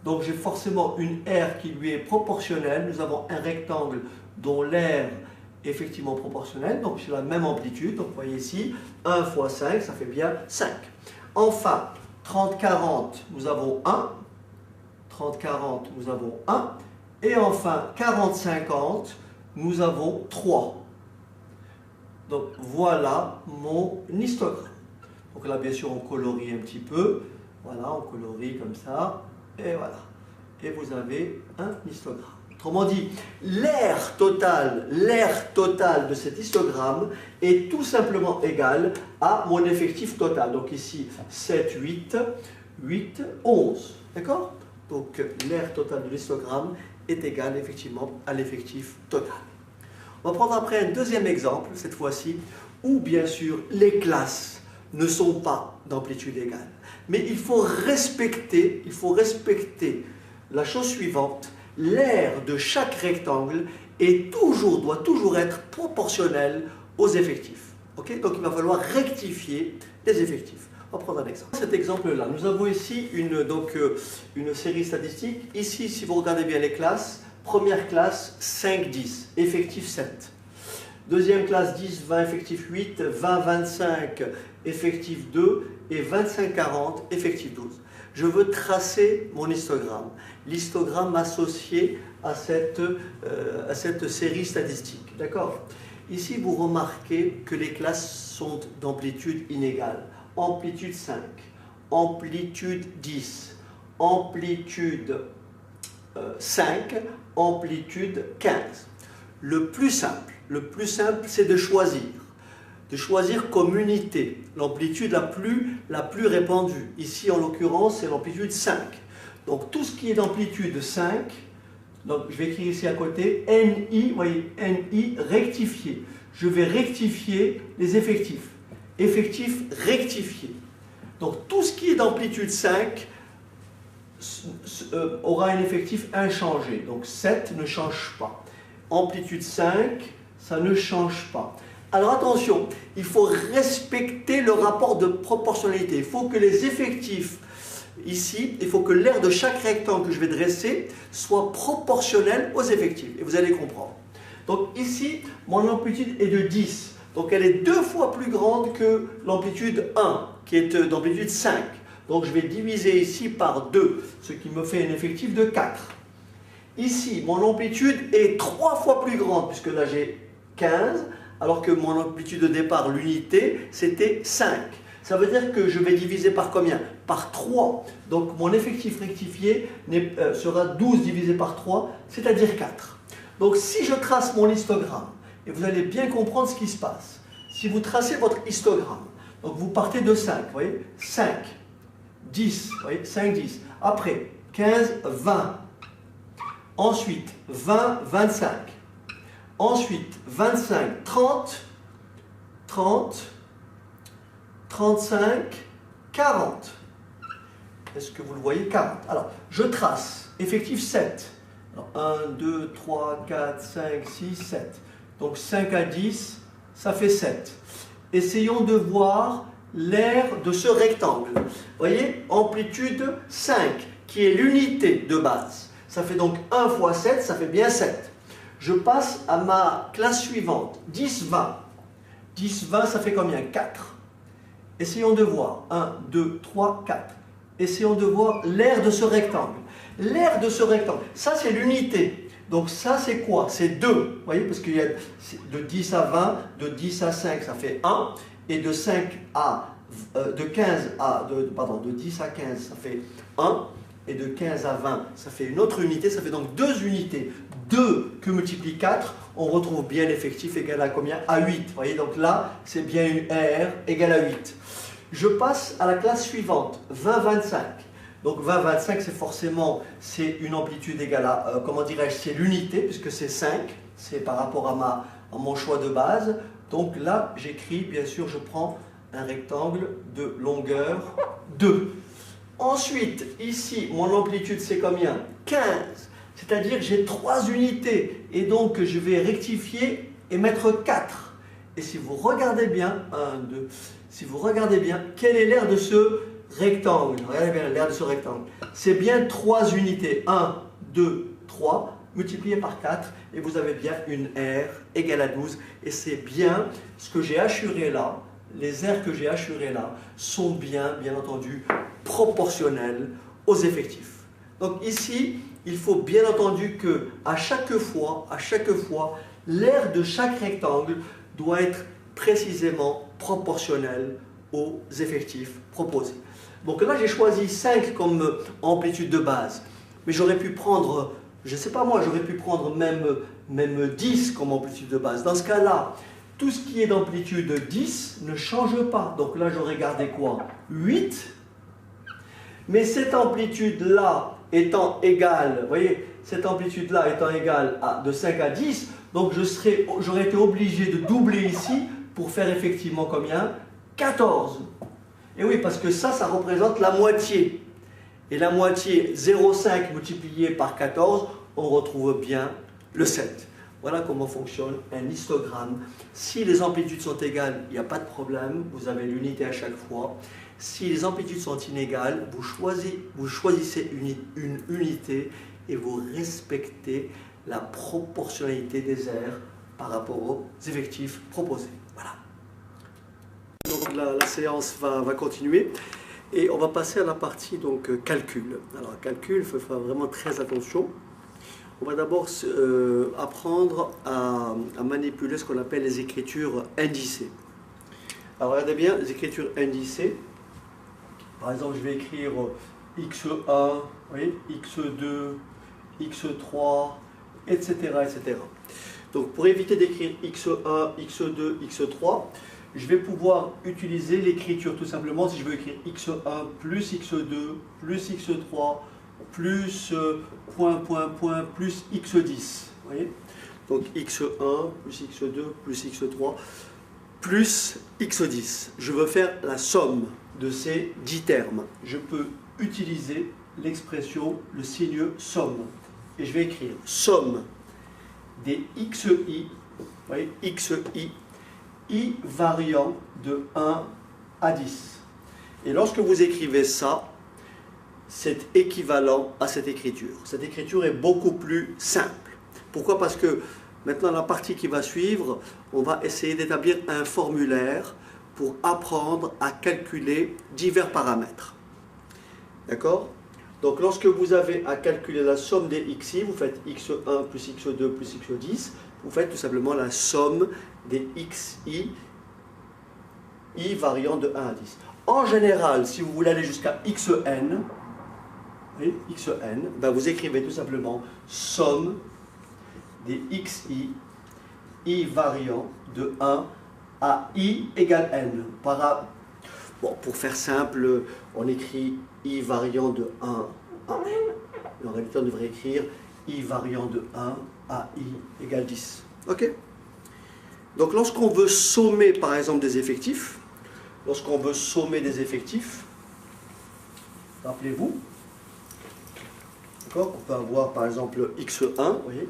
Donc j'ai forcément une aire qui lui est proportionnelle. Nous avons un rectangle dont l'aire effectivement proportionnel, donc c'est la même amplitude. Donc vous voyez ici, 1 fois 5, ça fait bien 5. Enfin, 30-40, nous avons 1. 30-40, nous avons 1. Et enfin, 40-50, nous avons 3. Donc voilà mon histogramme. Donc là, bien sûr, on colorie un petit peu. Voilà, on colorie comme ça. Et voilà. Et vous avez un histogramme. Autrement dit, l'aire totale de cet histogramme est tout simplement égale à mon effectif total. Donc ici, 7, 8, 8, 11. D'accord? Donc l'aire totale de l'histogramme est égale effectivement à l'effectif total. On va prendre après un deuxième exemple, cette fois-ci, où bien sûr les classes ne sont pas d'amplitude égale. Mais il faut respecter la chose suivante. L'aire de chaque rectangle doit toujours être proportionnelle aux effectifs. Okay? Donc il va falloir rectifier les effectifs. On va prendre un exemple. Cet exemple-là, nous avons ici une série statistique. Ici, si vous regardez bien les classes, première classe 5, 10, effectif 7. Deuxième classe 10, 20, effectif 8, 20, 25, effectif 2 et 25, 40, effectif 12. Je veux tracer mon histogramme. L'histogramme associé à cette série statistique. D'accord? Ici, vous remarquez que les classes sont d'amplitude inégale. Amplitude 5, amplitude 10, amplitude 5, amplitude 15. Le plus simple, c'est de choisir comme unité l'amplitude la plus répandue. Ici, en l'occurrence, c'est l'amplitude 5. Donc, tout ce qui est d'amplitude 5, donc je vais écrire ici à côté, NI, vous voyez, NI rectifié. Je vais rectifier les effectifs. Effectifs rectifiés. Donc, tout ce qui est d'amplitude 5 aura un effectif inchangé. Donc, 7 ne change pas. Amplitude 5, ça ne change pas. Alors attention, il faut respecter le rapport de proportionnalité. Il faut que les effectifs, ici, il faut que l'aire de chaque rectangle que je vais dresser soit proportionnel aux effectifs. Et vous allez comprendre. Donc ici, mon amplitude est de 10. Donc elle est 2 fois plus grande que l'amplitude 1, qui est d'amplitude 5. Donc je vais diviser ici par 2, ce qui me fait un effectif de 4. Ici, mon amplitude est 3 fois plus grande, puisque là j'ai 15, alors que mon amplitude de départ, l'unité, c'était 5. Ça veut dire que je vais diviser par combien? Par 3. Donc mon effectif rectifié sera 12 divisé par 3, c'est-à-dire 4. Donc si je trace mon histogramme, et vous allez bien comprendre ce qui se passe. Si vous tracez votre histogramme, donc vous partez de 5, vous voyez, 5, 10, vous voyez, 5, 10. Après, 15, 20. Ensuite, 20, 25. Ensuite, 25, 30, 30, 35, 40. Est-ce que vous le voyez? 40. Alors, je trace. Effectif 7. Alors, 1, 2, 3, 4, 5, 6, 7. Donc 5 à 10, ça fait 7. Essayons de voir l'aire de ce rectangle. Vous voyez, amplitude 5, qui est l'unité de base. Ça fait donc 1 fois 7, ça fait bien 7. Je passe à ma classe suivante, 10, 20. 10, 20, ça fait combien? 4. Essayons de voir. 1, 2, 3, 4. Essayons de voir l'aire de ce rectangle. L'aire de ce rectangle, ça c'est l'unité. Donc ça c'est quoi? C'est 2. Vous voyez, parce qu'il y a de 10 à 20, de 10 à 5, ça fait 1. Et de 5 à de 15 à de 10 à 15, ça fait 1. Et de 15 à 20, ça fait une autre unité, ça fait donc 2 unités. 2 que multiplie 4, on retrouve bien l'effectif égal à combien? À 8. Vous voyez, donc là, c'est bien une R égale à 8. Je passe à la classe suivante, 20-25. Donc 20-25, c'est forcément, c'est une amplitude égale à, comment dirais-je, c'est l'unité, puisque c'est 5, c'est par rapport à mon choix de base. Donc là, j'écris, bien sûr, je prends un rectangle de longueur 2. Ensuite, ici, mon amplitude, c'est combien? 15. C'est-à-dire que j'ai 3 unités. Et donc, je vais rectifier et mettre 4. Et si vous regardez bien, 1, 2, si vous regardez bien, quelle est l'aire de ce rectangle? Regardez bien l'aire de ce rectangle. C'est bien 3 unités. 1, 2, 3, multiplié par 4. Et vous avez bien une R égale à 12. Et c'est bien ce que j'ai assuré là. Les aires que j'ai assurées là sont bien entendu, proportionnelles aux effectifs. Donc ici, il faut bien entendu que à chaque fois, l'aire de chaque rectangle doit être précisément proportionnelle aux effectifs proposés. Donc là, j'ai choisi 5 comme amplitude de base, mais j'aurais pu prendre, je ne sais pas moi, j'aurais pu prendre même 10 comme amplitude de base. Dans ce cas-là, tout ce qui est d'amplitude 10 ne change pas. Donc là, j'aurais gardé quoi? 8. Mais cette amplitude-là étant égale, vous voyez, cette amplitude-là étant égale de 5 à 10, donc j'aurais été obligé de doubler ici pour faire effectivement combien? 14. Et oui, parce que ça représente la moitié. Et la moitié, 0,5 multiplié par 14, on retrouve bien le 7. Voilà comment fonctionne un histogramme. Si les amplitudes sont égales, il n'y a pas de problème, vous avez l'unité à chaque fois. Si les amplitudes sont inégales, vous choisissez une unité et vous respectez la proportionnalité des aires par rapport aux effectifs proposés. Voilà. Donc la séance va continuer et on va passer à la partie donc, calcul. Alors calcul, il faut faire vraiment très attention. On va d'abord apprendre à manipuler ce qu'on appelle les écritures indicées. Alors regardez bien, les écritures indicées. Par exemple, je vais écrire x1, oui, x2, x3, etc., etc. Donc pour éviter d'écrire x1, x2, x3, je vais pouvoir utiliser l'écriture tout simplement si je veux écrire x1 plus x2 plus x3 plus point, point, point, plus x10. Vous voyez? Donc x1 plus x2 plus x3 plus x10. Je veux faire la somme de ces 10 termes. Je peux utiliser l'expression, le signe somme. Et je vais écrire somme des xi, vous voyez, xi I variant de 1 à 10. Et lorsque vous écrivez ça, c'est équivalent à cette écriture. Cette écriture est beaucoup plus simple. Pourquoi? Parce que maintenant, la partie qui va suivre, on va essayer d'établir un formulaire pour apprendre à calculer divers paramètres. D'accord? Donc, lorsque vous avez à calculer la somme des xi, vous faites x1 plus x2 plus x10, vous faites tout simplement la somme des xi, i variant de 1 à 10. En général, si vous voulez aller jusqu'à xn, ben vous écrivez tout simplement somme des xi, i variant de 1 à i égale n. Bon, pour faire simple, on écrit i variant de 1 à n. En réalité, on devrait écrire i variant de 1 à i égale 10. Ok? Donc, lorsqu'on veut sommer, par exemple, des effectifs, rappelez-vous, on peut avoir par exemple x1, vous voyez,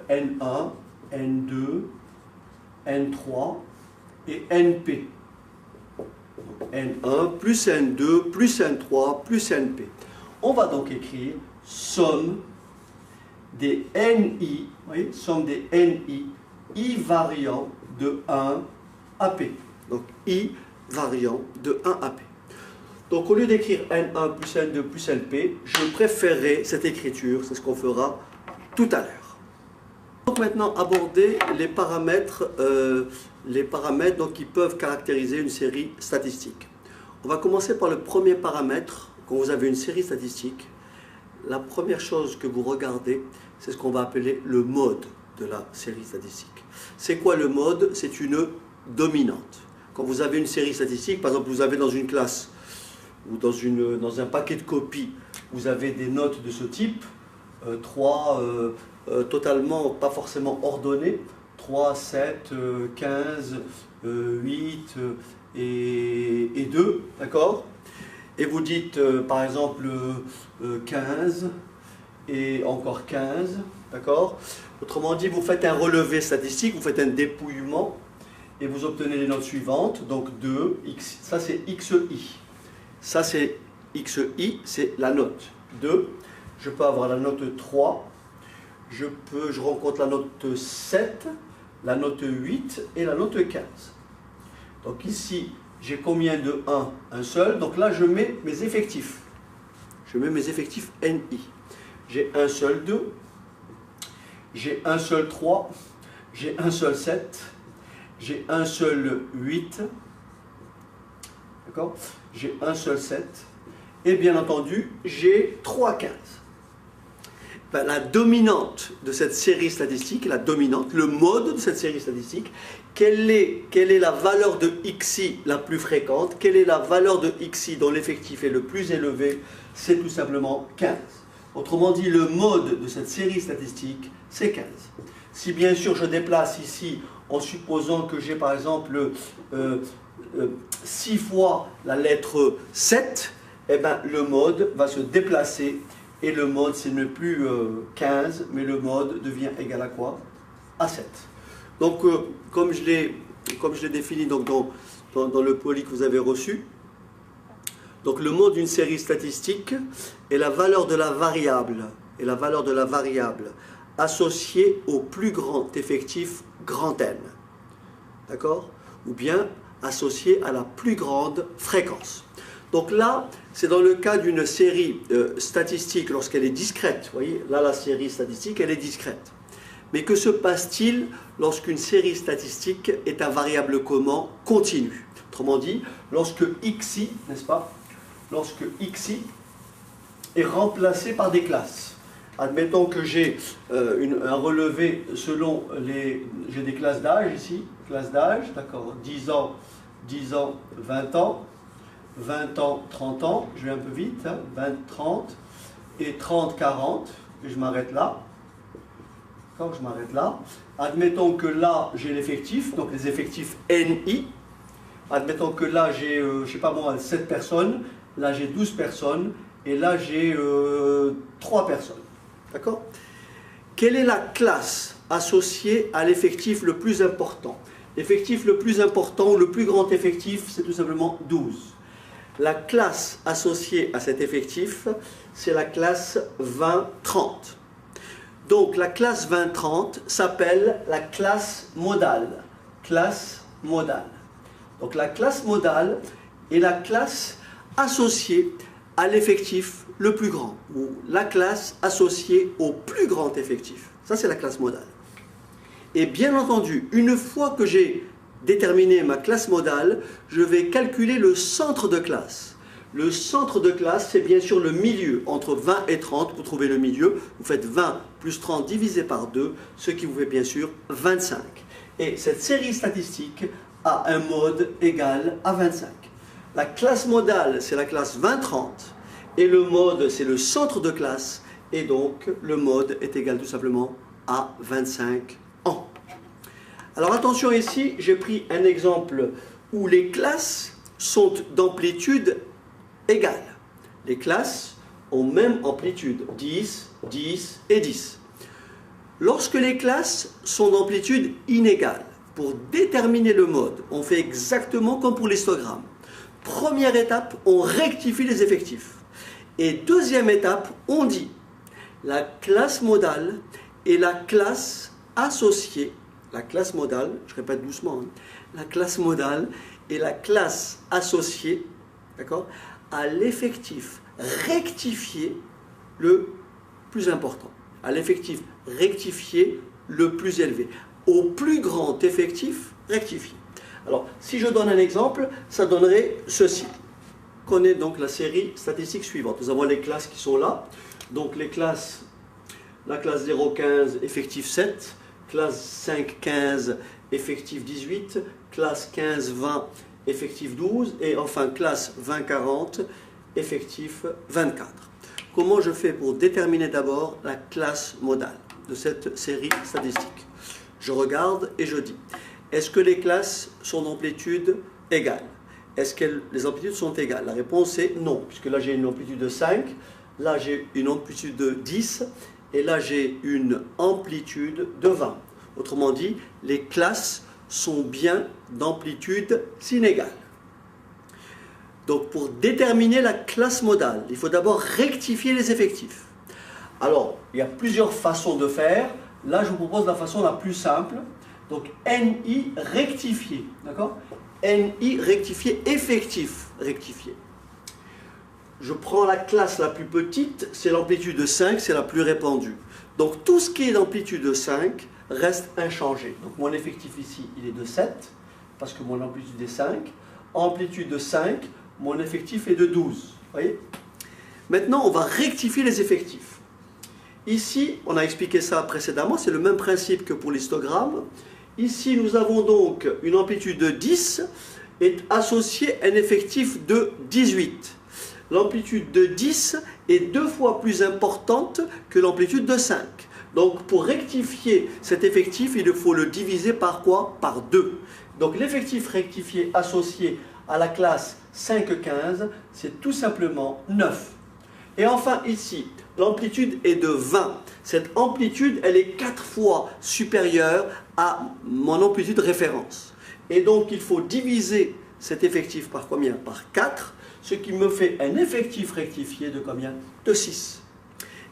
n1, n2, n3 et np. Donc, n1 plus n2 plus n3 plus np. On va donc écrire somme des ni, vous voyez, somme des ni, i variant de 1 à p. Donc i variant de 1 à p. Donc au lieu d'écrire N1 plus N2 plus NP, je préférerais cette écriture, c'est ce qu'on fera tout à l'heure. Donc maintenant aborder les paramètres donc, qui peuvent caractériser une série statistique. On va commencer par le premier paramètre. Quand vous avez une série statistique, la première chose que vous regardez, c'est ce qu'on va appeler le mode de la série statistique. C'est quoi le mode? C'est une dominante. Quand vous avez une série statistique, par exemple vous avez dans une classe ou dans un paquet de copies, vous avez des notes de ce type, 3 totalement, pas forcément ordonnées, 3, 7, 15, 8 et 2, d'accord? Et vous dites par exemple 15 et encore 15, d'accord? Autrement dit, vous faites un relevé statistique, vous faites un dépouillement et vous obtenez les notes suivantes, donc 2, x, ça c'est xi. Ça c'est xi, c'est la note 2. Je peux avoir la note 3. Je rencontre la note 7, la note 8 et la note 15. Donc ici, j'ai combien de 1? Un seul. Donc là, je mets mes effectifs. Je mets mes effectifs ni. J'ai un seul 2. J'ai un seul 3. J'ai un seul 7. J'ai un seul 8. D'accord? J'ai un seul 7, et bien entendu, j'ai 3 15. Ben, la dominante de cette série statistique, le mode de cette série statistique, quelle est la valeur de xi la plus fréquente, quelle est la valeur de xi dont l'effectif est le plus élevé, c'est tout simplement 15. Autrement dit, le mode de cette série statistique, c'est 15. Si bien sûr je déplace ici, en supposant que j'ai par exemple 6 fois la lettre 7, eh ben, le mode va se déplacer et le mode, c'est ne plus 15, mais le mode devient égal à quoi? À 7. Donc, comme je l'ai défini donc, dans le poly que vous avez reçu, donc le mode d'une série statistique est la valeur de la variable, associée au plus grand effectif grand N. D'accord? Ou bien associée à la plus grande fréquence. Donc là, c'est dans le cas d'une série statistique lorsqu'elle est discrète. Vous voyez, là la série statistique, elle est discrète. Mais que se passe-t-il lorsqu'une série statistique est un variable comment continu? Autrement dit, lorsque xi, n'est-ce pas? Lorsque xi est remplacé par des classes. Admettons que j'ai un relevé selon j'ai des classes d'âge ici, classe d'âge, d'accord, 10 ans, 20 ans, 20 ans, 30 ans, je vais un peu vite, hein, 20, 30, et 30, 40, et je m'arrête là. D'accord, je m'arrête là. Admettons que là, j'ai l'effectif, donc les effectifs NI. Admettons que là, j'ai, je ne sais pas moi, 7 personnes, là j'ai 12 personnes, et là j'ai 3 personnes. D'accord? Quelle est la classe associée à l'effectif le plus important? L'effectif le plus important, le plus grand effectif, c'est tout simplement 12. La classe associée à cet effectif, c'est la classe 20-30. Donc la classe 20-30 s'appelle la classe modale. Classe modale. Donc la classe modale est la classe associée à l'effectif le plus grand, ou la classe associée au plus grand effectif. Ça, c'est la classe modale. Et bien entendu, une fois que j'ai déterminé ma classe modale, je vais calculer le centre de classe. Le centre de classe, c'est bien sûr le milieu, entre 20 et 30, pour trouver le milieu. Vous faites 20 plus 30 divisé par 2, ce qui vous fait bien sûr 25. Et cette série statistique a un mode égal à 25. La classe modale, c'est la classe 20-30, et le mode, c'est le centre de classe, et donc le mode est égal tout simplement à 25 ans. Alors attention ici, j'ai pris un exemple où les classes sont d'amplitude égale. Les classes ont même amplitude, 10, 10 et 10. Lorsque les classes sont d'amplitude inégale, pour déterminer le mode, on fait exactement comme pour l'histogramme. Première étape, on rectifie les effectifs. Et deuxième étape, on dit la classe modale et la classe associée, la classe modale, je répète doucement, hein, la classe modale et la classe associée, d'accord, à l'effectif rectifié le plus important, à l'effectif rectifié le plus élevé, au plus grand effectif rectifié. Alors, si je donne un exemple, ça donnerait ceci. Connaît donc la série statistique suivante. Nous avons les classes qui sont là. Donc les classes, la classe 0,15, effectif 7, classe 5,15, effectif 18, classe 15,20, effectif 12, et enfin classe 20,40, effectif 24. Comment je fais pour déterminer d'abord la classe modale de cette série statistique? Je regarde et je dis, est-ce que les classes sont d'amplitude égale? Est-ce que les amplitudes sont égales? La réponse est non, puisque là j'ai une amplitude de 5, là j'ai une amplitude de 10, et là j'ai une amplitude de 20. Autrement dit, les classes sont bien d'amplitude inégale. Donc pour déterminer la classe modale, il faut d'abord rectifier les effectifs. Alors, il y a plusieurs façons de faire. Là, je vous propose la façon la plus simple. Donc, NI rectifié, d'accord? NI rectifié, effectif rectifié. Je prends la classe la plus petite, c'est l'amplitude de 5, c'est la plus répandue. Donc, tout ce qui est d'amplitude de 5 reste inchangé. Donc, mon effectif ici, il est de 7, parce que mon amplitude est 5. Amplitude de 5, mon effectif est de 12. Voyez? Maintenant, on va rectifier les effectifs. Ici, on a expliqué ça précédemment, c'est le même principe que pour l'histogramme. Ici, nous avons donc une amplitude de 10 est associée à un effectif de 18. L'amplitude de 10 est 2 fois plus importante que l'amplitude de 5. Donc, pour rectifier cet effectif, il faut le diviser par quoi? Par 2. Donc, l'effectif rectifié associé à la classe 5,15, c'est tout simplement 9. Et enfin, ici, l'amplitude est de 20. Cette amplitude, elle est 4 fois supérieure à mon amplitude référence. Et donc, il faut diviser cet effectif par combien? Par 4, ce qui me fait un effectif rectifié de combien? De 6.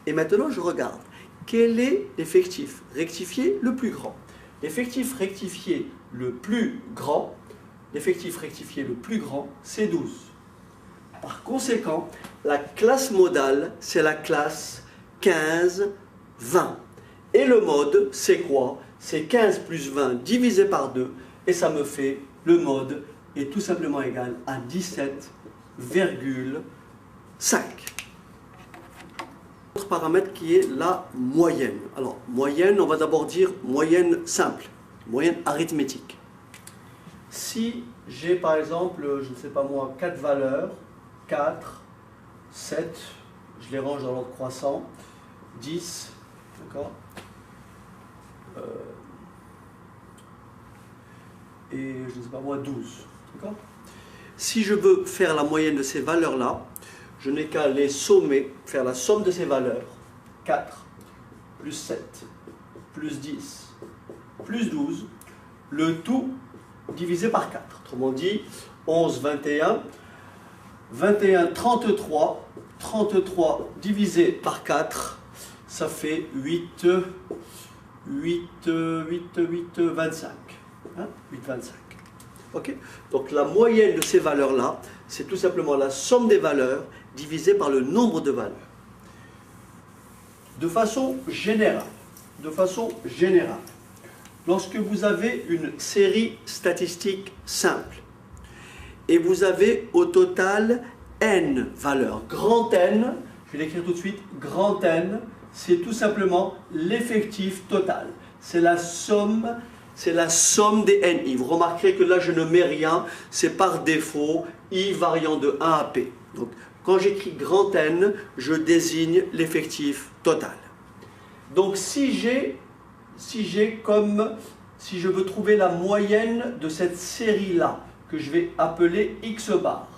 Et maintenant, je regarde. Quel est l'effectif rectifié le plus grand? L'effectif rectifié le plus grand, c'est 12. Par conséquent, la classe modale, c'est la classe 15, 20. Et le mode, c'est quoi? C'est 15 plus 20 divisé par 2, et ça me fait, le mode est tout simplement égal à 17,5. Autre paramètre qui est la moyenne. Alors, moyenne, on va d'abord dire moyenne simple, moyenne arithmétique. Si j'ai par exemple, je ne sais pas moi, 4 valeurs, 4, 7, je les range dans l'ordre croissant, 10, d'accord, et je ne sais pas moi, 12, d'accord. Si je veux faire la moyenne de ces valeurs-là, je n'ai qu'à les sommer, faire la somme de ces valeurs, 4, plus 7, plus 10, plus 12, le tout divisé par 4. Autrement dit, 11, 21, 21, 33, 33 divisé par 4, ça fait 8, 25. Hein? 8, 25. Okay? Donc la moyenne de ces valeurs-là, c'est tout simplement la somme des valeurs divisée par le nombre de valeurs. De façon générale, lorsque vous avez une série statistique simple, et vous avez au total n valeurs, grand N, je vais l'écrire tout de suite, grand N, c'est tout simplement l'effectif total. C'est la somme des NI. Vous remarquerez que là, je ne mets rien, c'est par défaut I variant de 1 à P. Donc, quand j'écris grand N, je désigne l'effectif total. Donc, si je veux trouver la moyenne de cette série-là, que je vais appeler X bar.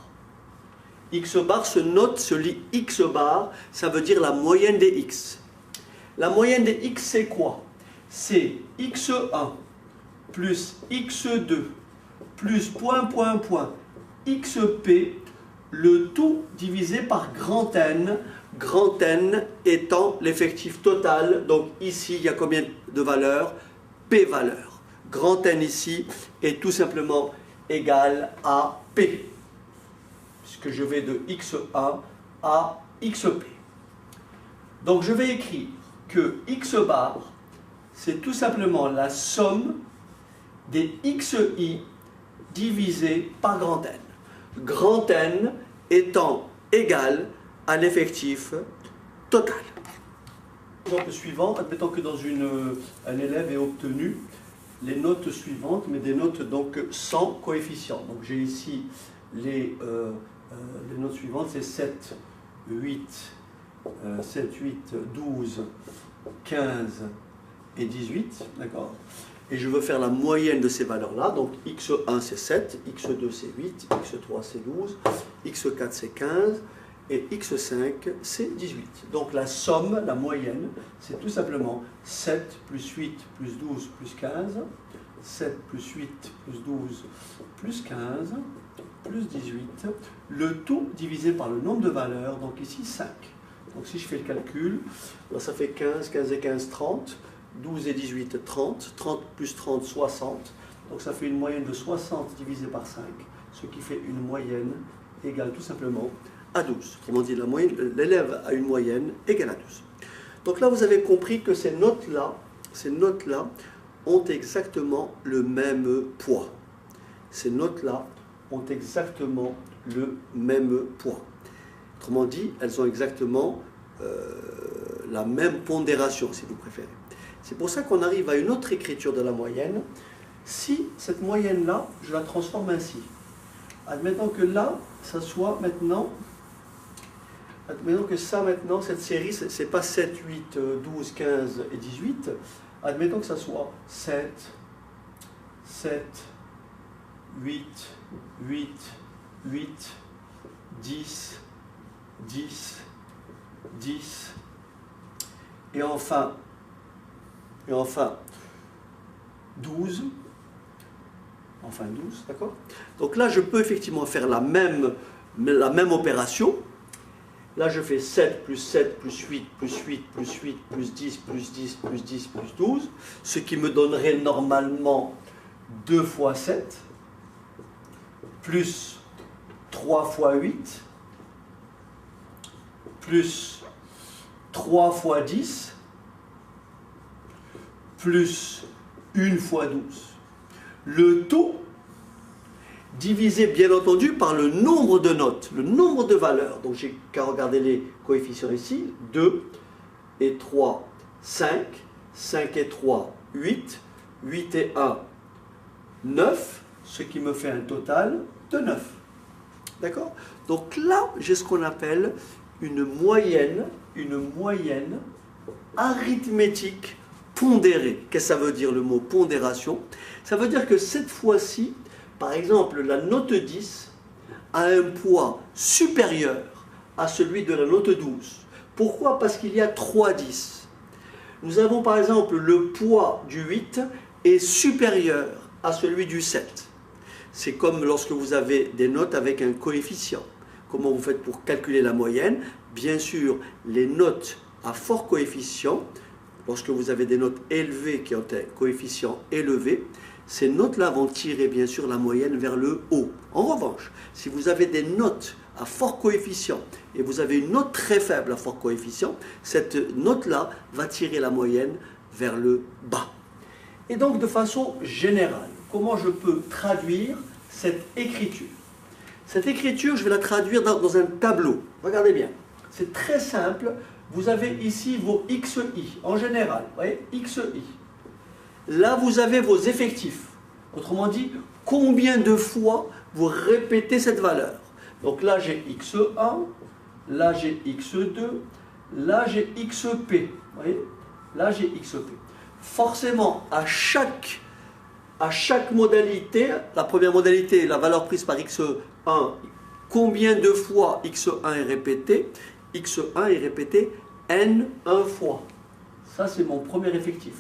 X bar se lit X bar, ça veut dire la moyenne des X. La moyenne des X, c'est quoi? C'est X1 plus X2 plus point, point, point, XP, le tout divisé par grand N étant l'effectif total. Donc ici, il y a combien de valeurs? P valeurs. Grand N ici est tout simplement égal à P, puisque je vais de X1 à XP. Donc je vais écrire que X bar, c'est tout simplement la somme des XI divisé par grand N. Grand N étant égal à l'effectif total. Exemple suivant, admettons que dans un élève ait obtenu les notes suivantes, mais des notes donc sans coefficient. Donc j'ai ici les notes suivantes, c'est 7, 8, 12, 15 et 18, d'accord? Et je veux faire la moyenne de ces valeurs-là. Donc x1 c'est 7, x2 c'est 8, x3 c'est 12, x4 c'est 15 et x5 c'est 18. Donc la somme, la moyenne, c'est tout simplement 7 plus 8 plus 12 plus 15, 7 plus 8 plus 12 plus 15 plus 18, le tout divisé par le nombre de valeurs, donc ici 5. Donc si je fais le calcul, ça fait 15, 15 et 15, 30, 12 et 18, 30, 30 plus 30, 60, donc ça fait une moyenne de 60 divisé par 5, ce qui fait une moyenne égale tout simplement à 12. Autrement dit, l'élève a une moyenne égale à 12. Donc là, vous avez compris que ces notes-là ont exactement le même poids. Ces notes-là ont exactement le même poids. Autrement dit, elles ont exactement la même pondération, si vous préférez. C'est pour ça qu'on arrive à une autre écriture de la moyenne. Si cette moyenne-là, je la transforme ainsi. Admettons que là, ça soit maintenant... Admettons que ça maintenant, cette série, ce n'est pas 7, 8, 12, 15 et 18. Admettons que ça soit 7, 7, 8, 8, 8, 10, 10, 10, et enfin 12, d'accord? Donc là, je peux effectivement faire la même opération. Là, je fais 7 plus 7 plus 8 plus 8 plus 8 plus 10 plus 10 plus 10 plus 12, ce qui me donnerait normalement 2 fois 7, plus 3 fois 8, plus 3 fois 10, plus 1 fois 12. Le tout divisé bien entendu par le nombre de notes, le nombre de valeurs. Donc j'ai qu'à regarder les coefficients ici, 2 et 3, 5, 5 et 3, 8, 8 et 1, 9, ce qui me fait un total de 9. D'accord? Donc là, j'ai ce qu'on appelle une moyenne arithmétique pondérée. Qu'est-ce que ça veut dire le mot pondération? Ça veut dire que cette fois-ci, par exemple, la note 10 a un poids supérieur à celui de la note 12. Pourquoi? Parce qu'il y a 3 10. Nous avons par exemple le poids du 8 est supérieur à celui du 7. C'est comme lorsque vous avez des notes avec un coefficient. Comment vous faites pour calculer la moyenne? Bien sûr, les notes à fort coefficient, lorsque vous avez des notes élevées qui ont un coefficient élevé, ces notes-là vont tirer bien sûr la moyenne vers le haut. En revanche, si vous avez des notes à fort coefficient et vous avez une note très faible à fort coefficient, cette note-là va tirer la moyenne vers le bas. Et donc de façon générale, comment je peux traduire cette écriture? Cette écriture, je vais la traduire dans un tableau. Regardez bien, c'est très simple. Vous avez ici vos XI en général, vous voyez, XI. Là, vous avez vos effectifs. Autrement dit, combien de fois vous répétez cette valeur. Donc là, j'ai X1, là, j'ai X2, là, j'ai XP. Vous voyez? Là, j'ai XP. Forcément, à chaque modalité, la première modalité, la valeur prise par X1, combien de fois X1 est répété? X1 est répété N1 fois. Ça, c'est mon premier effectif.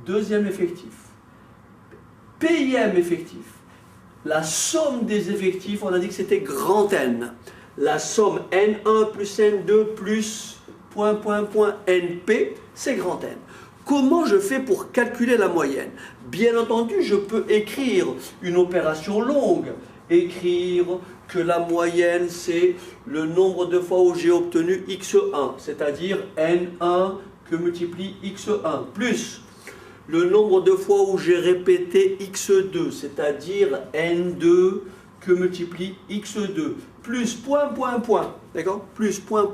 Deuxième effectif. Pième effectif. La somme des effectifs, on a dit que c'était grand N. La somme N1 plus N2 plus NP, c'est grand N. Comment je fais pour calculer la moyenne? Bien entendu, je peux écrire une opération longue. Écrire que la moyenne, c'est le nombre de fois où j'ai obtenu X1, c'est-à-dire N1 que multiplie X1, plus le nombre de fois où j'ai répété X2, c'est-à-dire N2 que multiplie X2, plus point, d'accord? Plus point.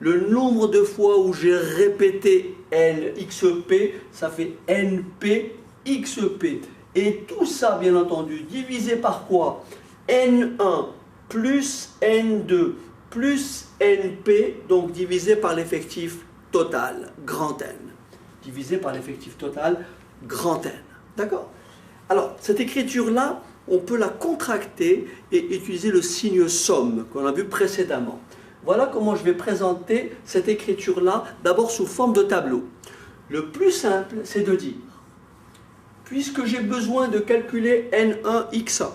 Le nombre de fois où j'ai répété NXP, ça fait NP, XP. Et tout ça, bien entendu, divisé par quoi? N1 plus N2 plus NP, donc divisé par l'effectif total, grand N. Divisé par l'effectif total, grand N. D'accord? Alors, cette écriture-là, on peut la contracter et utiliser le signe somme qu'on a vu précédemment. Voilà comment je vais présenter cette écriture-là, d'abord sous forme de tableau. Le plus simple, c'est de dire, puisque j'ai besoin de calculer N1x1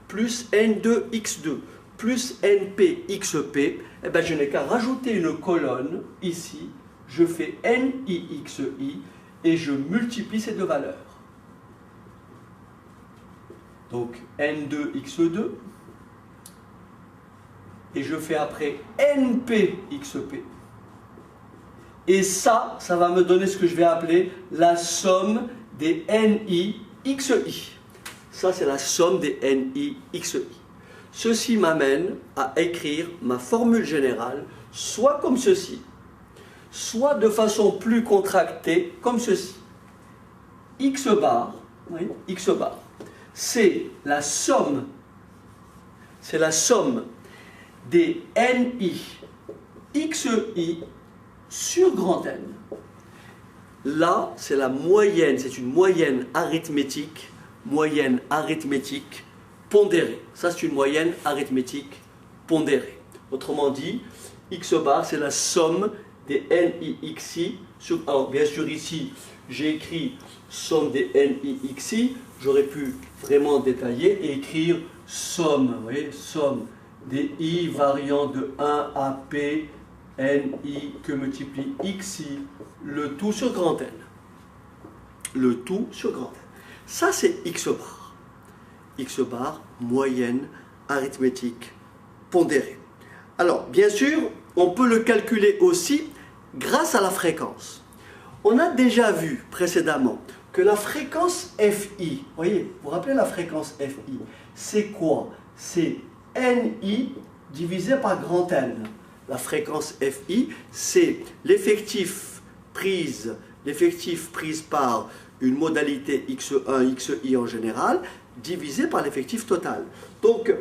plus N2x2 plus NPxP, eh ben, je n'ai qu'à rajouter une colonne ici, je fais NIXI et je multiplie ces deux valeurs. Donc N2x2 et je fais après NPxP. Et ça va me donner ce que je vais appeler la somme des NIXI. Ça, c'est la somme des NIXI. Ceci m'amène à écrire ma formule générale, soit comme ceci, soit de façon plus contractée, comme ceci. X bar, oui, X bar, c'est la somme des NI XI sur grand N. Là, c'est la moyenne, c'est une moyenne arithmétique pondérée. Ça, c'est une moyenne arithmétique pondérée. Autrement dit, X bar, c'est la somme des NIXI. Alors, bien sûr, ici, j'ai écrit somme des NIXI. J'aurais pu vraiment détailler et écrire somme, vous voyez, somme des I variant de 1 à P, NI que multiplie XI, le tout sur grand N. Le tout sur grand N. Ça, c'est X bar. X bar, moyenne arithmétique pondérée. Alors, bien sûr, on peut le calculer aussi grâce à la fréquence. On a déjà vu précédemment que la fréquence FI, voyez, vous vous rappelez la fréquence FI, c'est quoi? C'est NI divisé par grand N. La fréquence FI, c'est l'effectif prise par une modalité X1, XI en général, divisé par l'effectif total. Donc,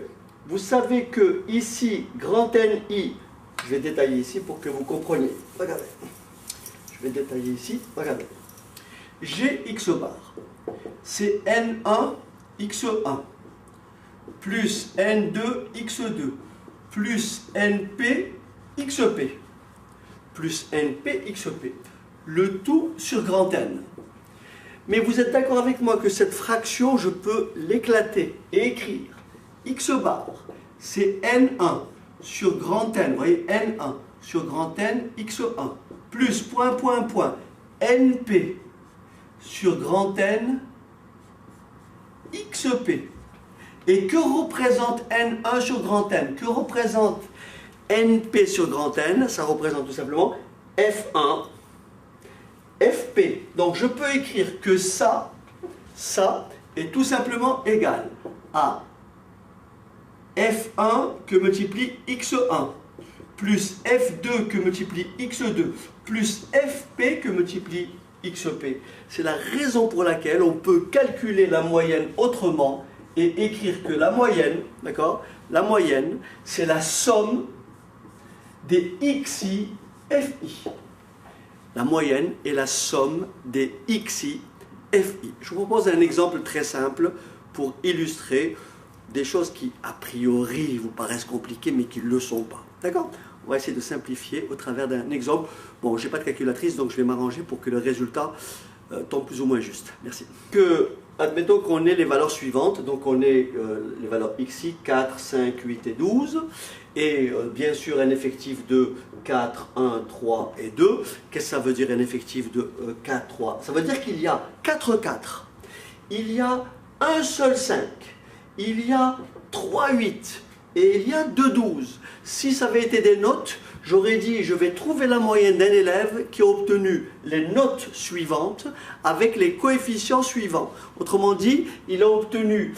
vous savez que ici, grand NI, je vais détailler ici pour que vous compreniez. Regardez. Je vais détailler ici. Regardez. J'ai X bar. C'est N1 X1 plus N2 X2 plus NP XP plus NP XP. Le tout sur grand N. Mais vous êtes d'accord avec moi que cette fraction, je peux l'éclater et écrire x bar, c'est n1 sur grand N, vous voyez, n1 sur grand N, x1, plus point, point, point, np sur grand N, xp. Et que représente n1 sur grand N? Que représente np sur grand N? Ça représente tout simplement f1, fp. Donc je peux écrire que ça est tout simplement égal à f1 que multiplie x1, plus f2 que multiplie x2, plus fp que multiplie xp. C'est la raison pour laquelle on peut calculer la moyenne autrement et écrire que la moyenne, d'accord, la moyenne, c'est la somme des xi, fi. La moyenne est la somme des xi, fi. Je vous propose un exemple très simple pour illustrer des choses qui, a priori, vous paraissent compliquées, mais qui ne le sont pas. D'accord? On va essayer de simplifier au travers d'un exemple. Bon, je n'ai pas de calculatrice, donc je vais m'arranger pour que le résultat tombe plus ou moins juste. Merci. Admettons qu'on ait les valeurs suivantes. Donc on ait les valeurs xi, 4, 5, 8 et 12. Et bien sûr un effectif de 4, 1, 3 et 2. Qu'est-ce que ça veut dire un effectif de 4, 3? Ça veut dire qu'il y a 4, 4. Il y a un seul 5. Il y a 3, 8. Et il y a 2, 12. Si ça avait été des notes, j'aurais dit je vais trouver la moyenne d'un élève qui a obtenu les notes suivantes avec les coefficients suivants. Autrement dit, il a obtenu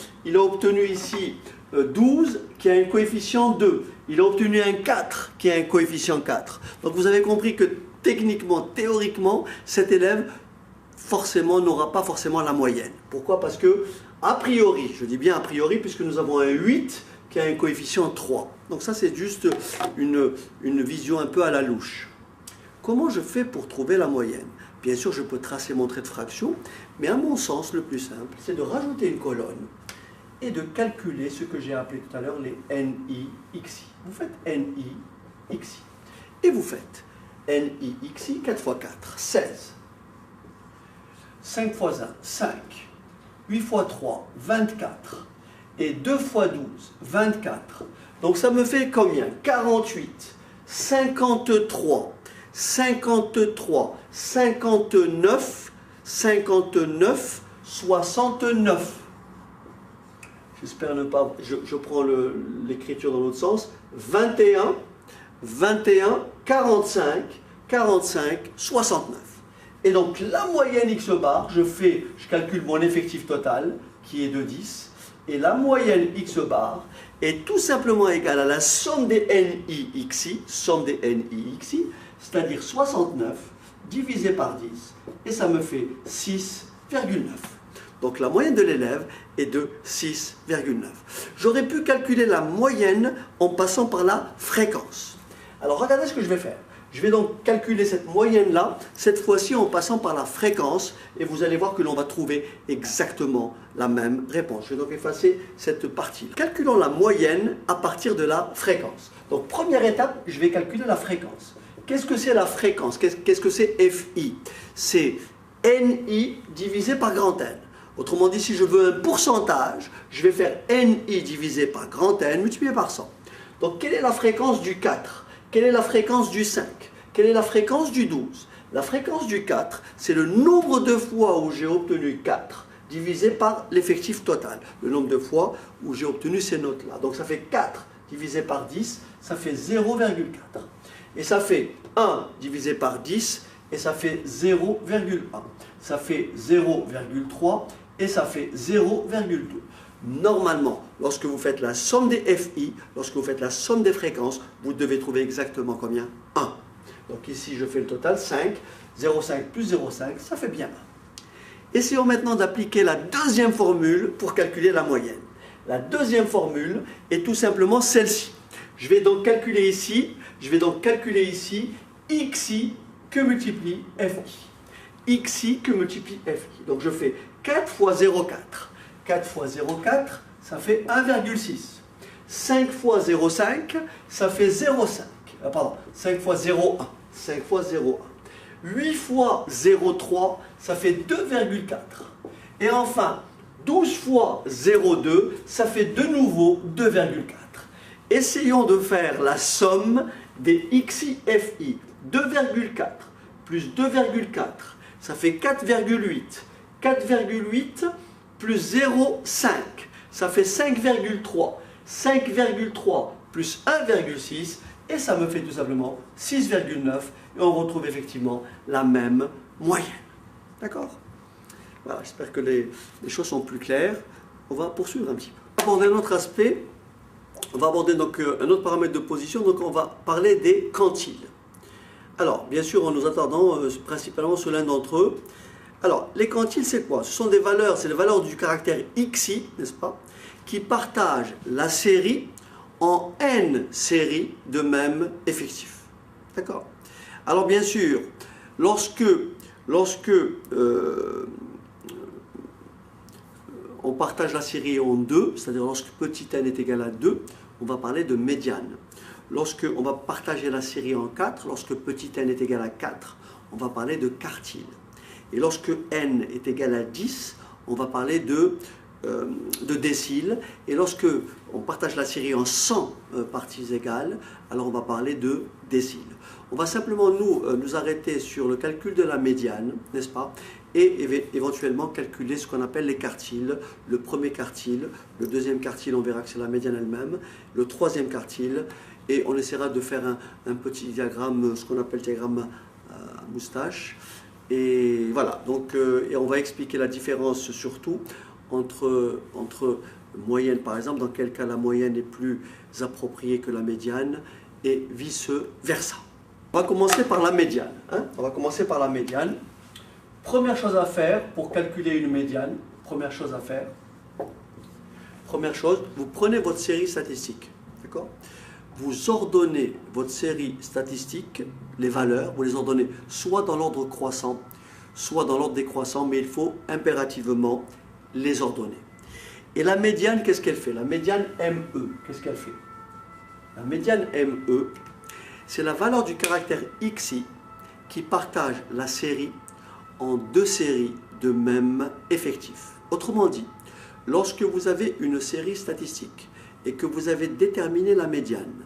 ici 12 qui a un coefficient 2. Il a obtenu un 4 qui a un coefficient 4. Donc vous avez compris que techniquement, théoriquement, cet élève forcément n'aura pas forcément la moyenne. Pourquoi? Parce que, a priori, je dis bien a priori, puisque nous avons un 8 qui a un coefficient 3. Donc ça, c'est juste une vision un peu à la louche. Comment je fais pour trouver la moyenne? Bien sûr, je peux tracer mon trait de fraction, mais à mon sens, le plus simple, c'est de rajouter une colonne et de calculer ce que j'ai appelé tout à l'heure les ni, xi. Vous faites ni, xi. Et vous faites ni, xi, 4 fois 4, 16. 5 fois 1, 5. 8 fois 3, 24. Et 2 fois 12, 24. Donc ça me fait combien? 48, 53, 53, 59, 59, 69. J'espère ne pas... Je prends l'écriture dans l'autre sens. 21, 21, 45, 45, 69. Et donc la moyenne x bar, je calcule mon effectif total, qui est de 10. Et la moyenne x bar est tout simplement égale à la somme des ni xi, c'est-à-dire 69 divisé par 10, et ça me fait 6,9. Donc la moyenne de l'élève est de 6,9. J'aurais pu calculer la moyenne en passant par la fréquence. Alors regardez ce que je vais faire. Je vais donc calculer cette moyenne-là, cette fois-ci en passant par la fréquence, et vous allez voir que l'on va trouver exactement la même réponse. Je vais donc effacer cette partie. Calculons la moyenne à partir de la fréquence. Donc première étape, je vais calculer la fréquence. Qu'est-ce que c'est la fréquence? Qu'est-ce que c'est FI? C'est NI divisé par grand N. Autrement dit, si je veux un pourcentage, je vais faire NI divisé par grand N multiplié par 100. Donc quelle est la fréquence du 4? Quelle est la fréquence du 5? Quelle est la fréquence du 12? La fréquence du 4, c'est le nombre de fois où j'ai obtenu 4 divisé par l'effectif total. Le nombre de fois où j'ai obtenu ces notes-là. Donc ça fait 4 divisé par 10, ça fait 0,4. Et ça fait 1 divisé par 10, et ça fait 0,1. Ça fait 0,3, et ça fait 0,2. Normalement, lorsque vous faites la somme des FI, lorsque vous faites la somme des fréquences, vous devez trouver exactement combien? 1. Donc ici, je fais le total, 5. 0,5 plus 0,5, ça fait bien 1. Essayons maintenant d'appliquer la deuxième formule pour calculer la moyenne. La deuxième formule est tout simplement celle-ci. Je vais donc calculer ici xi que multiplie fi. Xi que multiplie fi. Donc je fais 4 fois 0,4. 4 fois 0,4, ça fait 1,6. 5 fois 0,5, ça fait 0,5. Pardon, 5 fois 0,1. 5 fois 0,1. 8 fois 0,3, ça fait 2,4. Et enfin, 12 fois 0,2, ça fait de nouveau 2,4. Essayons de faire la somme des xi, fi. 2,4 plus 2,4, ça fait 4,8. 4,8 plus 0,5, ça fait 5,3. 5,3 plus 1,6, et ça me fait tout simplement 6,9. Et on retrouve effectivement la même moyenne. D'accord? Voilà, j'espère que les choses sont plus claires. On va poursuivre un petit peu. On va aborder un autre aspect. On va aborder donc un autre paramètre de position. Donc on va parler des quantiles. Alors, bien sûr, en nous attardant principalement sur l'un d'entre eux. Alors, les quantiles, c'est quoi? Ce sont des valeurs, c'est les valeurs du caractère xi, n'est-ce pas, qui partagent la série en n séries de même effectif. D'accord? Alors, bien sûr, lorsque on partage la série en 2, c'est-à-dire lorsque petit n est égal à 2, on va parler de médiane. Lorsque on va partager la série en 4, lorsque petit n est égal à 4, on va parler de quartile. Et lorsque n est égal à 10, on va parler de décile. Et lorsque on partage la série en 100 parties égales, alors on va parler de décile. On va simplement nous arrêter sur le calcul de la médiane, n'est-ce pas? Et éventuellement calculer ce qu'on appelle les quartiles. Le premier quartile, le deuxième quartile, on verra que c'est la médiane elle-même, le troisième quartile, et on essaiera de faire un petit diagramme, ce qu'on appelle diagramme à moustache. Et voilà, donc, et on va expliquer la différence surtout entre moyenne, par exemple, dans quel cas la moyenne est plus appropriée que la médiane, et vice-versa. On va commencer par la médiane. On va commencer par la médiane. Première chose à faire pour calculer une médiane, première chose, vous prenez votre série statistique, d'accord? Vous ordonnez votre série statistique, les valeurs, vous les ordonnez soit dans l'ordre croissant, soit dans l'ordre décroissant, mais il faut impérativement les ordonner. Et la médiane, qu'est-ce qu'elle fait? La médiane ME, qu'est-ce qu'elle fait? La médiane ME, c'est la valeur du caractère xi qui partage la série en deux séries de même effectif. Autrement dit, lorsque vous avez une série statistique et que vous avez déterminé la médiane,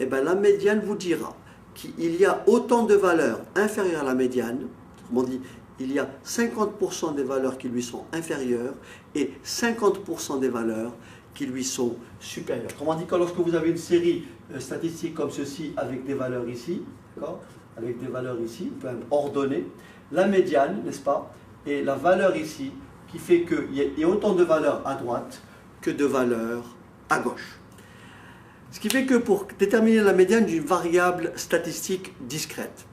eh bien la médiane vous dira qu'il y a autant de valeurs inférieures à la médiane, autrement dit, il y a 50% des valeurs qui lui sont inférieures et 50% des valeurs qui lui sont supérieures. Autrement dit, que lorsque vous avez une série statistique comme ceci avec des valeurs ici, d'accord, avec des valeurs ici, quand même ordonnées, la médiane, n'est-ce pas, et la valeur ici qui fait qu'il y a autant de valeurs à droite que de valeurs à gauche. Ce qui fait que pour déterminer la médiane d'une variable statistique discrète,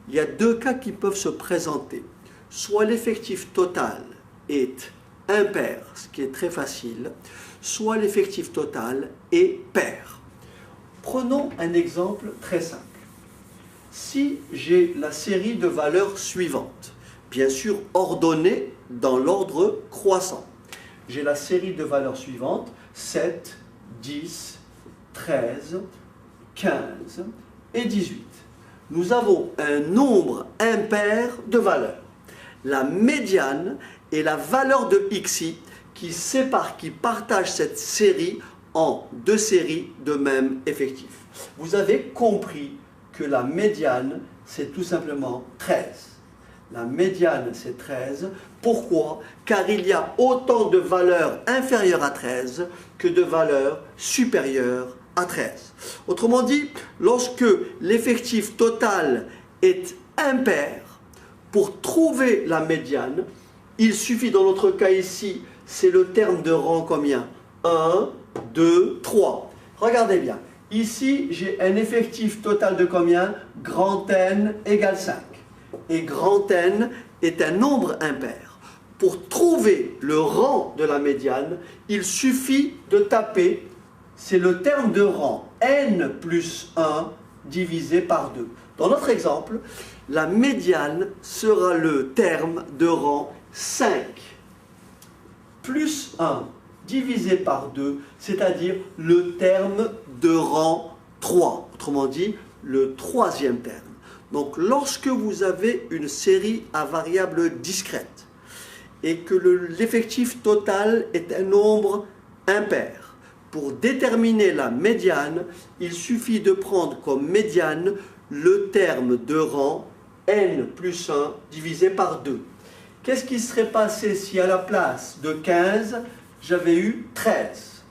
il y a deux cas qui peuvent se présenter. Soit l'effectif total est impair, ce qui est très facile, soit l'effectif total est pair. Prenons un exemple très simple. Si j'ai la série de valeurs suivantes, bien sûr ordonnée dans l'ordre croissant, j'ai la série de valeurs suivantes, 7, 10, 13, 15 et 18. Nous avons un nombre impair de valeurs. La médiane est la valeur de xi qui partage cette série en deux séries de même effectif. Vous avez compris que la médiane, c'est tout simplement 13. La médiane, c'est 13. Pourquoi? Car il y a autant de valeurs inférieures à 13 que de valeurs supérieures à 13. Autrement dit, lorsque l'effectif total est impair, pour trouver la médiane, il suffit, dans notre cas ici, c'est le terme de rang combien? 1, 2, 3. Regardez bien. Ici, j'ai un effectif total de combien? Grand N égale 5. Et grand N est un nombre impair. Pour trouver le rang de la médiane, il suffit de taper, c'est le terme de rang N plus 1 divisé par 2. Dans notre exemple, la médiane sera le terme de rang 5 plus 1 divisé par 2, c'est-à-dire le terme de rang 3. Autrement dit, le troisième terme. Donc lorsque vous avez une série à variables discrètes et que l'effectif total est un nombre impair, pour déterminer la médiane, il suffit de prendre comme médiane le terme de rang n plus 1 divisé par 2. Qu'est-ce qui serait passé si à la place de 15, j'avais eu 13?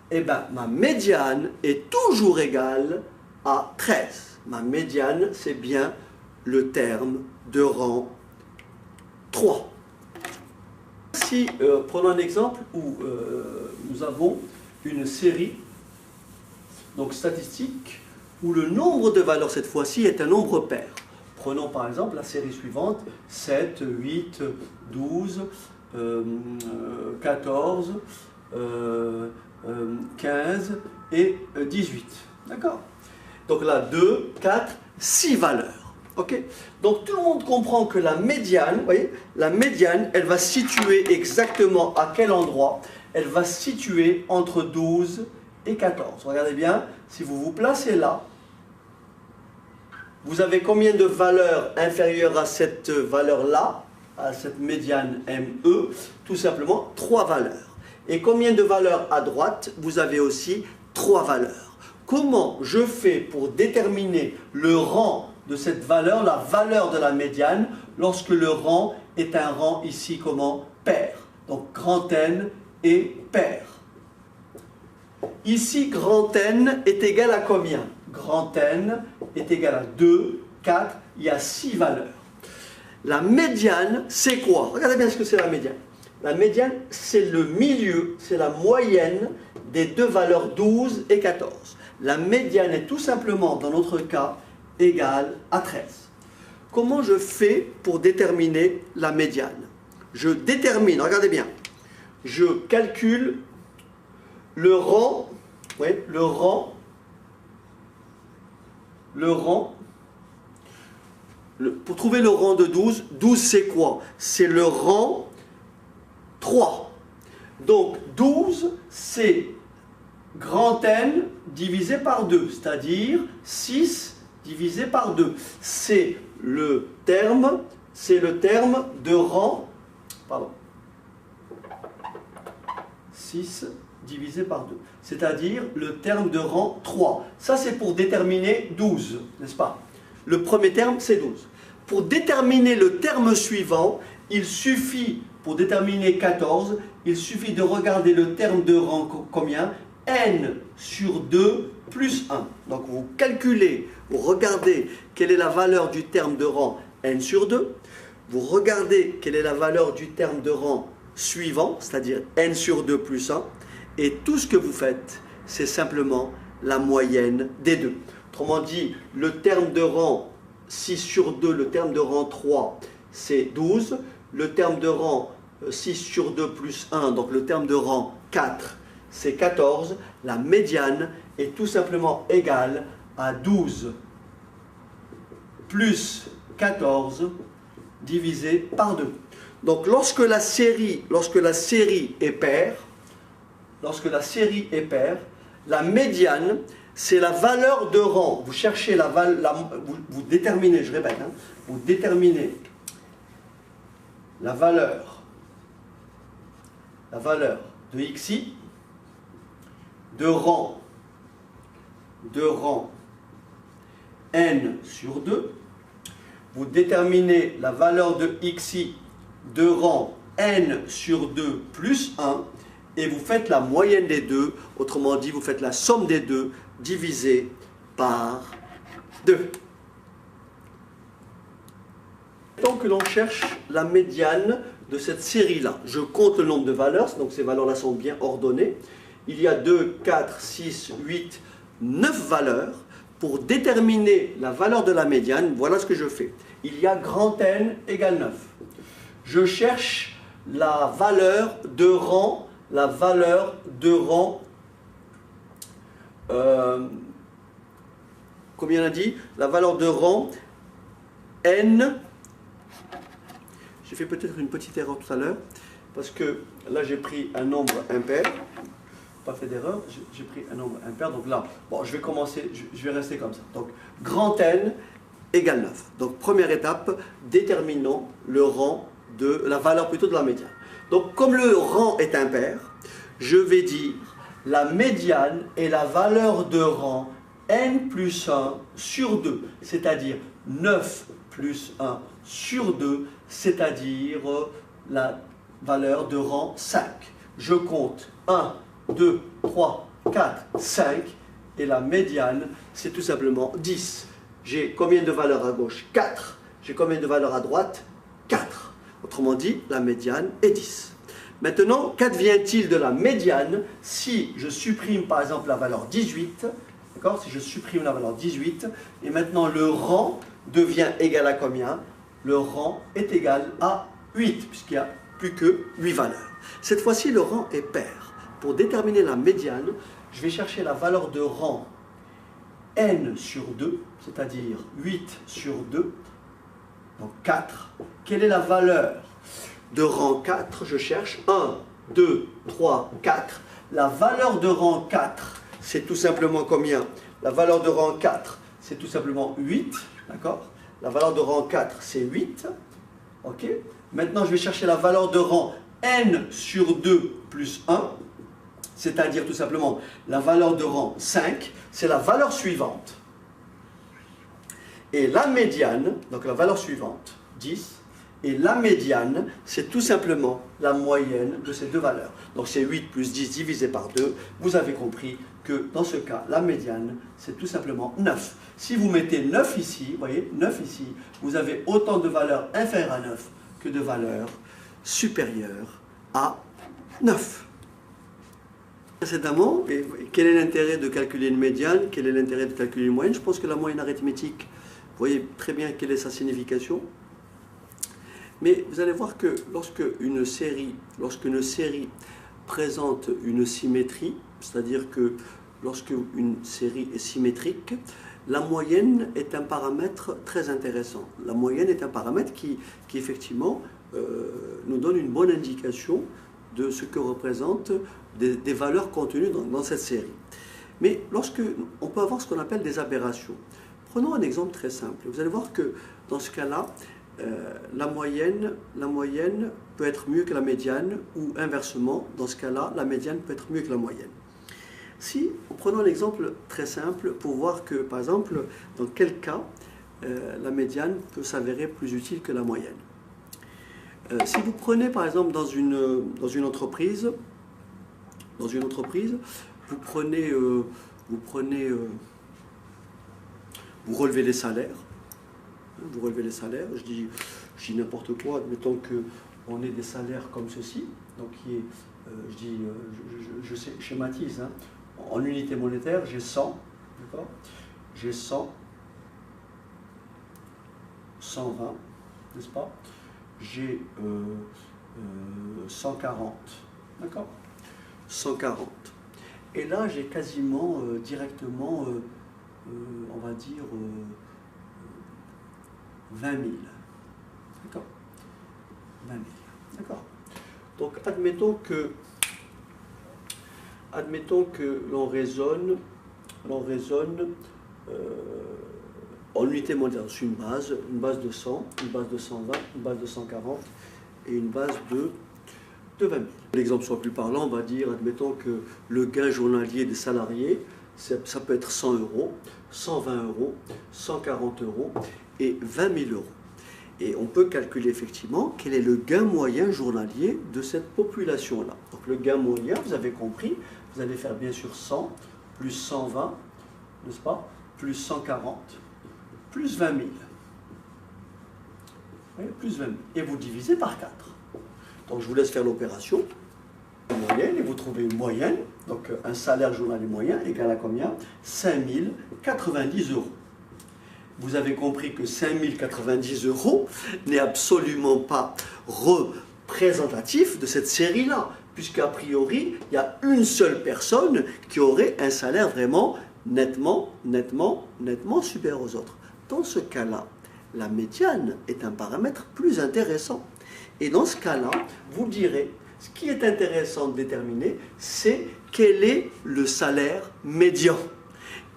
Eh bien, ma médiane est toujours égale à 13. Ma médiane, c'est bien le terme de rang 3. Si, prenons un exemple où nous avons une série donc statistique où le nombre de valeurs cette fois-ci est un nombre pair. Prenons par exemple la série suivante, 7, 8, 12, 14, 15 et 18. D'accord? Donc là, 2, 4, 6 valeurs. Ok? Donc tout le monde comprend que la médiane, vous voyez, la médiane, elle va se situer exactement à quel endroit? Elle va se situer entre 12 et 14. Regardez bien, si vous vous placez là, vous avez combien de valeurs inférieures à cette valeur-là, à cette médiane ME? Tout simplement 3 valeurs. Et combien de valeurs à droite? Vous avez aussi 3 valeurs. Comment je fais pour déterminer le rang de cette valeur, la valeur de la médiane, lorsque le rang est un rang ici comment? Pair. Donc grand N et pair. Ici, grand N est égal à combien? Grand N est égal à 2, 4, il y a 6 valeurs. La médiane, c'est quoi? Regardez bien ce que c'est la médiane. La médiane, c'est le milieu, c'est la moyenne des deux valeurs 12 et 14. La médiane est tout simplement, dans notre cas, égale à 13. Comment je fais pour déterminer la médiane? Je détermine, regardez bien, je calcule le rang, oui, le rang, pour trouver le rang de 12, 12 c'est quoi? C'est le rang 3. Donc 12 c'est grand N divisé par 2, c'est-à-dire 6 divisé par 2. C'est le terme de rang, pardon, 6 divisé par 2, c'est-à-dire le terme de rang 3. Ça c'est pour déterminer 12, n'est-ce pas? Le premier terme c'est 12. Pour déterminer le terme suivant, il suffit, pour déterminer 14, il suffit de regarder le terme de rang combien? N sur 2 plus 1. Donc vous calculez, vous regardez quelle est la valeur du terme de rang N sur 2, vous regardez quelle est la valeur du terme de rang suivant, c'est-à-dire N sur 2 plus 1, et tout ce que vous faites, c'est simplement la moyenne des deux. Autrement dit, le terme de rang 6 sur 2, le terme de rang 3, c'est 12, le terme de rang 6 sur 2 plus 1, donc le terme de rang 4, c'est 14, la médiane est tout simplement égale à 12 plus 14 divisé par 2. Donc lorsque la série est paire, la médiane, c'est la valeur de rang. Vous cherchez vous déterminez, je répète, hein, vous déterminez la valeur de xi de rang n sur 2. Vous déterminez la valeur de xi de rang n sur 2 plus 1 et vous faites la moyenne des deux, autrement dit, vous faites la somme des deux divisé par 2. Tant que l'on cherche la médiane de cette série-là, je compte le nombre de valeurs, donc ces valeurs-là sont bien ordonnées. Il y a 2, 4, 6, 8, 9 valeurs. Pour déterminer la valeur de la médiane, voilà ce que je fais. Il y a grand N égale 9. Je cherche la valeur de rang, combien on a dit? La valeur de rang N. J'ai fait peut-être une petite erreur tout à l'heure, parce que là j'ai pris un nombre impair. Pas fait d'erreur, j'ai pris un nombre impair, donc là, bon, je vais commencer, je vais rester comme ça. Donc, grand N égale 9. Donc première étape, déterminons le rang de la valeur plutôt de la médiane. Donc comme le rang est impair, je vais dire la médiane est la valeur de rang n plus 1 sur 2, c'est-à-dire 9 plus 1 sur 2, c'est-à-dire la valeur de rang 5. Je compte 1, 2, 3, 4, 5 et la médiane c'est tout simplement 10. J'ai combien de valeurs à gauche? 4. J'ai combien de valeurs à droite? 4. Autrement dit, la médiane est 10. Maintenant, qu'advient-il de la médiane si je supprime par exemple la valeur 18? D'accord? Si je supprime la valeur 18, et maintenant le rang devient égal à combien? Le rang est égal à 8, puisqu'il n'y a plus que 8 valeurs. Cette fois-ci, le rang est pair. Pour déterminer la médiane, je vais chercher la valeur de rang n sur 2, c'est-à-dire 8 sur 2, donc 4. Quelle est la valeur de rang 4? Je cherche 1, 2, 3, 4. La valeur de rang 4, c'est tout simplement combien? La valeur de rang 4, c'est tout simplement 8, d'accord? La valeur de rang 4, c'est 8, ok? Maintenant, je vais chercher la valeur de rang n sur 2 plus 1, c'est-à-dire tout simplement la valeur de rang 5, c'est la valeur suivante. Et la médiane, donc la valeur suivante, 10, et la médiane, c'est tout simplement la moyenne de ces deux valeurs. Donc c'est 8 plus 10 divisé par 2. Vous avez compris que dans ce cas, la médiane, c'est tout simplement 9. Si vous mettez 9 ici, vous voyez, 9 ici, vous avez autant de valeurs inférieures à 9 que de valeurs supérieures à 9. Précédemment, quel est l'intérêt de calculer une médiane? Quel est l'intérêt de calculer une moyenne? Je pense que la moyenne arithmétique, vous voyez très bien quelle est sa signification. Mais vous allez voir que lorsque une série présente une symétrie, c'est-à-dire que lorsque une série est symétrique, la moyenne est un paramètre très intéressant. La moyenne est un paramètre qui effectivement nous donne une bonne indication de ce que représentent des valeurs contenues dans cette série. Mais on peut avoir ce qu'on appelle des aberrations. Prenons un exemple très simple. Vous allez voir que dans ce cas-là, la moyenne peut être mieux que la médiane, ou inversement, dans ce cas-là, la médiane peut être mieux que la moyenne. Si, prenons un exemple très simple pour voir que, par exemple, dans quel cas la médiane peut s'avérer plus utile que la moyenne. Si vous prenez, par exemple, dans une entreprise, vous relevez les salaires. Vous relevez les salaires, je dis n'importe quoi, admettons qu'on ait des salaires comme ceci, donc je schématise, hein. En unité monétaire, j'ai 100, d'accord? J'ai 100, 120, n'est-ce pas? J'ai 140, d'accord? 140. Et là, j'ai quasiment directement, on va dire, 20 000. D'accord? 20 000. D'accord? Donc, admettons que l'on raisonne en unité monétaire sur une base de 100, une base de 120, une base de 140 et une base de 20 000. Pour l'exemple soit plus parlant, on va dire, admettons que le gain journalier des salariés, ça peut être 100 euros, 120 euros, 140 euros et 20 000 euros. Et on peut calculer effectivement quel est le gain moyen journalier de cette population-là. Donc le gain moyen, vous avez compris, vous allez faire bien sûr 100 plus 120, n'est-ce pas, plus 140, plus 20 000. Oui, plus 20 000. Et vous divisez par 4. Donc je vous laisse faire l'opération. Moyenne, et vous trouvez une moyenne. Donc un salaire journalier moyen égale à combien? 5 090 euros. Vous avez compris que 5 090 euros n'est absolument pas représentatif de cette série-là, puisqu'a priori, il y a une seule personne qui aurait un salaire vraiment nettement supérieur aux autres. Dans ce cas-là, la médiane est un paramètre plus intéressant. Et dans ce cas-là, vous direz, ce qui est intéressant de déterminer, c'est quel est le salaire médian.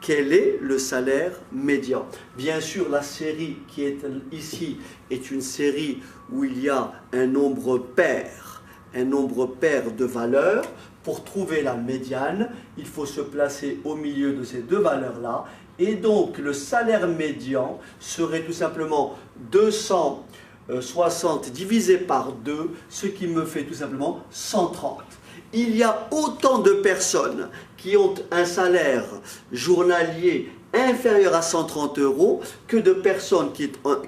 quel est le salaire médian. Bien sûr, la série qui est ici est une série où il y a un nombre pair de valeurs. Pour trouver la médiane, il faut se placer au milieu de ces deux valeurs-là. Et donc, le salaire médian serait tout simplement 260 divisé par 2, ce qui me fait tout simplement 130. Il y a autant de personnes qui ont un salaire journalier inférieur à 130 € que de personnes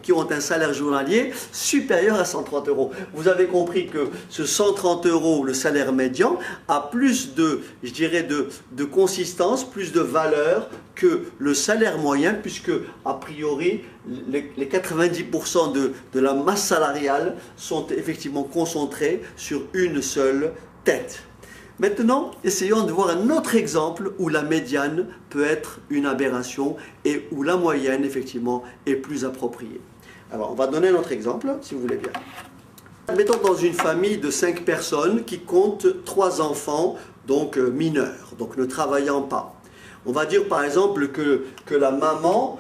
qui ont un salaire journalier supérieur à 130 €. Vous avez compris que ce 130 €, le salaire médian, a plus de, je dirais, de consistance, plus de valeur que le salaire moyen, puisque, a priori, les 90% de la masse salariale sont effectivement concentrés sur une seule tête. Maintenant, essayons de voir un autre exemple où la médiane peut être une aberration et où la moyenne, effectivement, est plus appropriée. Alors, on va donner un autre exemple, si vous voulez bien. Mettons dans une famille de 5 personnes qui compte 3 enfants, donc mineurs, donc ne travaillant pas. On va dire par exemple que la maman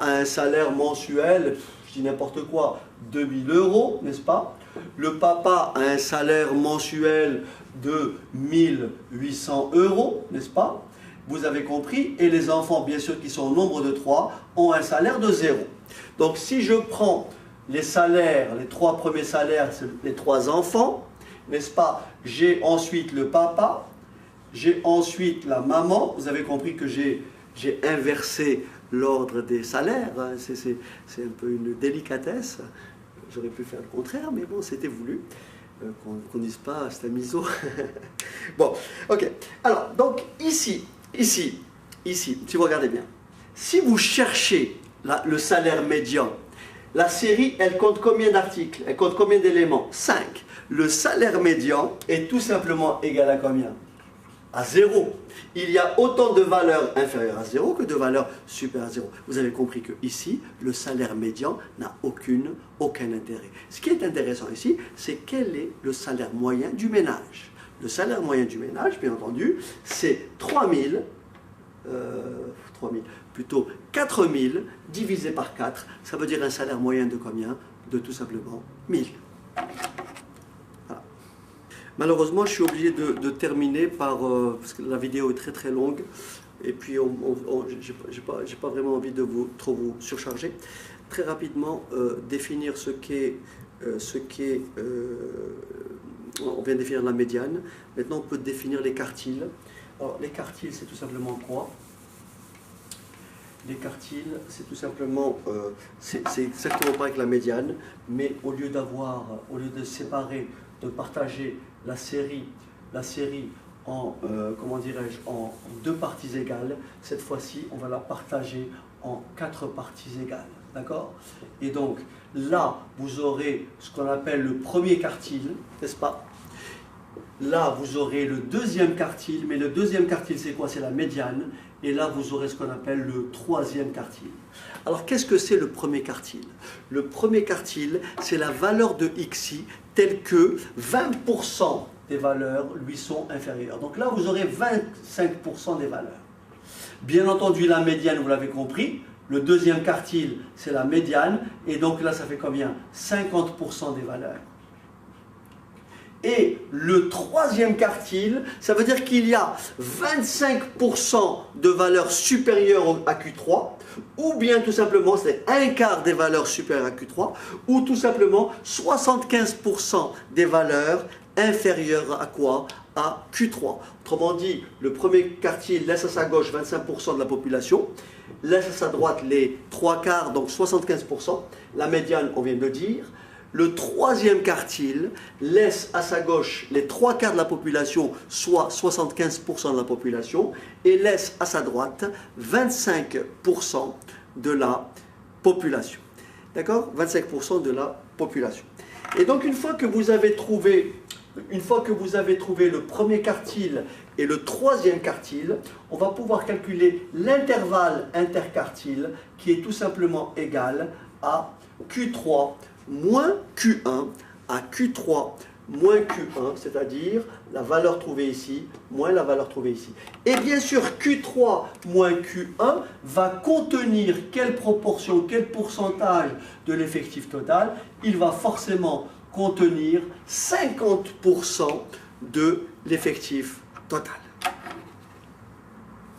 a un salaire mensuel, je dis n'importe quoi, 2000 €, n'est-ce pas? Le papa a un salaire mensuel de 1800 €, n'est-ce pas? Vous avez compris. Et les enfants, bien sûr, qui sont au nombre de 3, ont un salaire de 0. Donc, si je prends les salaires, les 3 premiers salaires, c'est les 3 enfants, n'est-ce pas? J'ai ensuite le papa, j'ai ensuite la maman. Vous avez compris que j'ai inversé l'ordre des salaires. Hein. C'est un peu une délicatesse. J'aurais pu faire le contraire, mais bon, c'était voulu. Qu'on ne dise pas, c'est un miso. Bon, ok. Alors, donc, ici, si vous regardez bien, si vous cherchez le salaire médian, la série, elle compte combien d'articles? Elle compte combien d'éléments? 5. Le salaire médian est tout simplement égal à combien? À 0. Il y a autant de valeurs inférieures à 0 que de valeurs supérieures à 0. Vous avez compris que ici, le salaire médian n'a aucun intérêt. Ce qui est intéressant ici, c'est quel est le salaire moyen du ménage. Le salaire moyen du ménage, bien entendu, c'est 4000 divisé par 4. Ça veut dire un salaire moyen de combien? De tout simplement 1000. Malheureusement, je suis obligé de terminer parce que la vidéo est très très longue et puis je n'ai pas vraiment envie de trop vous surcharger. Très rapidement, définir ce qu'est, on vient de définir la médiane. Maintenant, on peut définir les quartiles. Alors, les quartiles, c'est tout simplement quoi? Les quartiles, c'est tout simplement, c'est exactement pareil que la médiane, mais au lieu de séparer, de partager la série en, comment dirais-je, en 2 parties égales, cette fois-ci, on va la partager en 4 parties égales. D'accord? Et donc, là, vous aurez ce qu'on appelle le premier quartile, n'est-ce pas? Là, vous aurez le deuxième quartile, mais le deuxième quartile, c'est quoi? C'est la médiane. Et là, vous aurez ce qu'on appelle le troisième quartile. Alors, qu'est-ce que c'est le premier quartile? Le premier quartile, c'est la valeur de xi telle que 20% des valeurs lui sont inférieures. Donc là, vous aurez 25% des valeurs. Bien entendu, la médiane, vous l'avez compris. Le deuxième quartile, c'est la médiane. Et donc là, ça fait combien? 50% des valeurs. Et le troisième quartile, ça veut dire qu'il y a 25% de valeurs supérieures à Q3, ou bien tout simplement, c'est un quart des valeurs supérieures à Q3, ou tout simplement 75% des valeurs inférieures à quoi? À Q3. Autrement dit, le premier quartile laisse à sa gauche 25% de la population, laisse à sa droite les 3 quarts, donc 75%. La médiane, on vient de le dire. Le troisième quartile laisse à sa gauche les 3 quarts de la population, soit 75% de la population, et laisse à sa droite 25% de la population. D'accord? 25% de la population. Et donc, une fois que vous avez trouvé le premier quartile et le troisième quartile, on va pouvoir calculer l'intervalle interquartile qui est tout simplement égal à Q3 moins Q1 à Q3 moins Q1, c'est-à-dire la valeur trouvée ici, moins la valeur trouvée ici. Et bien sûr, Q3 moins Q1 va contenir quelle proportion, quel pourcentage de l'effectif total? Il va forcément contenir 50% de l'effectif total.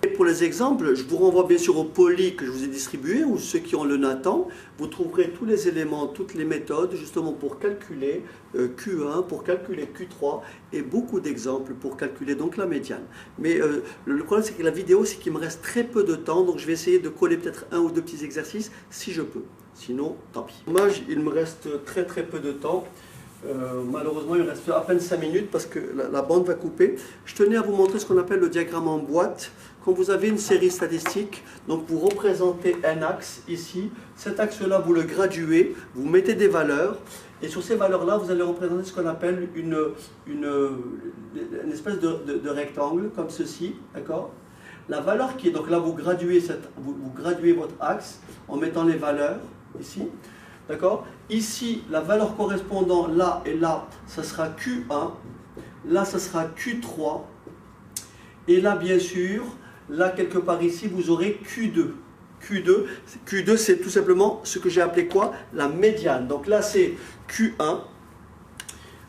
Et pour les exemples, je vous renvoie bien sûr au poly que je vous ai distribué, ou ceux qui ont le Nathan. Vous trouverez tous les éléments, toutes les méthodes, justement pour calculer Q1, pour calculer Q3, et beaucoup d'exemples pour calculer donc la médiane. Mais le problème, c'est que la vidéo, c'est qu'il me reste très peu de temps, donc je vais essayer de coller peut-être un ou deux petits exercices, si je peux. Sinon, tant pis. Dommage, il me reste très peu de temps. Malheureusement, il reste à peine 5 minutes parce que la bande va couper. Je tenais à vous montrer ce qu'on appelle le diagramme en boîte. Quand vous avez une série statistique, donc vous représentez un axe ici. Cet axe-là, vous le graduez, vous mettez des valeurs. Et sur ces valeurs-là, vous allez représenter ce qu'on appelle une espèce de rectangle, comme ceci. D'accord? La valeur qui est, donc là, vous graduez votre axe en mettant les valeurs ici. D'accord? Ici, la valeur correspondant là et là, ça sera Q1. Là, ça sera Q3. Et là, bien sûr, là, quelque part ici, vous aurez Q2. Q2, c'est tout simplement ce que j'ai appelé quoi? La médiane. Donc là, c'est Q1.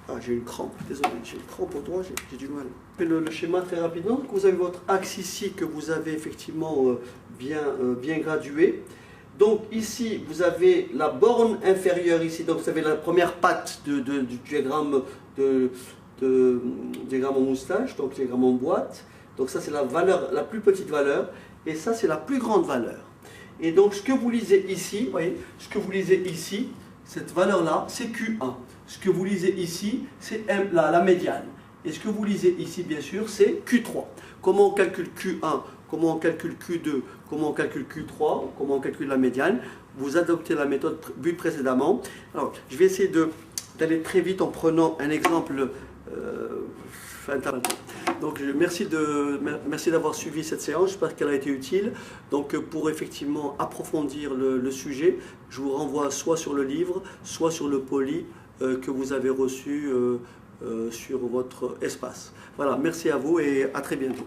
Ah, j'ai une crampe, désolé, j'ai une crampe au doigt, j'ai du mal. Je fais le schéma très rapidement. Donc, vous avez votre axe ici que vous avez effectivement bien gradué. Donc ici, vous avez la borne inférieure ici, donc vous avez la première patte du diagramme, diagramme en moustache, donc diagramme en boîte. Donc ça, c'est la valeur, la plus petite valeur, et ça, c'est la plus grande valeur. Et donc, ce que vous lisez ici, voyez, ce que vous lisez ici, cette valeur-là, c'est Q1. Ce que vous lisez ici, c'est la médiane. Et ce que vous lisez ici, bien sûr, c'est Q3. Comment on calcule Q1? Comment on calcule Q2, comment on calcule Q3, comment on calcule la médiane. Vous adoptez la méthode vue précédemment. Alors, je vais essayer d'aller très vite en prenant un exemple. Donc, merci d'avoir suivi cette séance, j'espère qu'elle a été utile. Donc, pour effectivement approfondir le sujet, je vous renvoie soit sur le livre, soit sur le poly que vous avez reçu sur votre espace. Voilà, merci à vous et à très bientôt.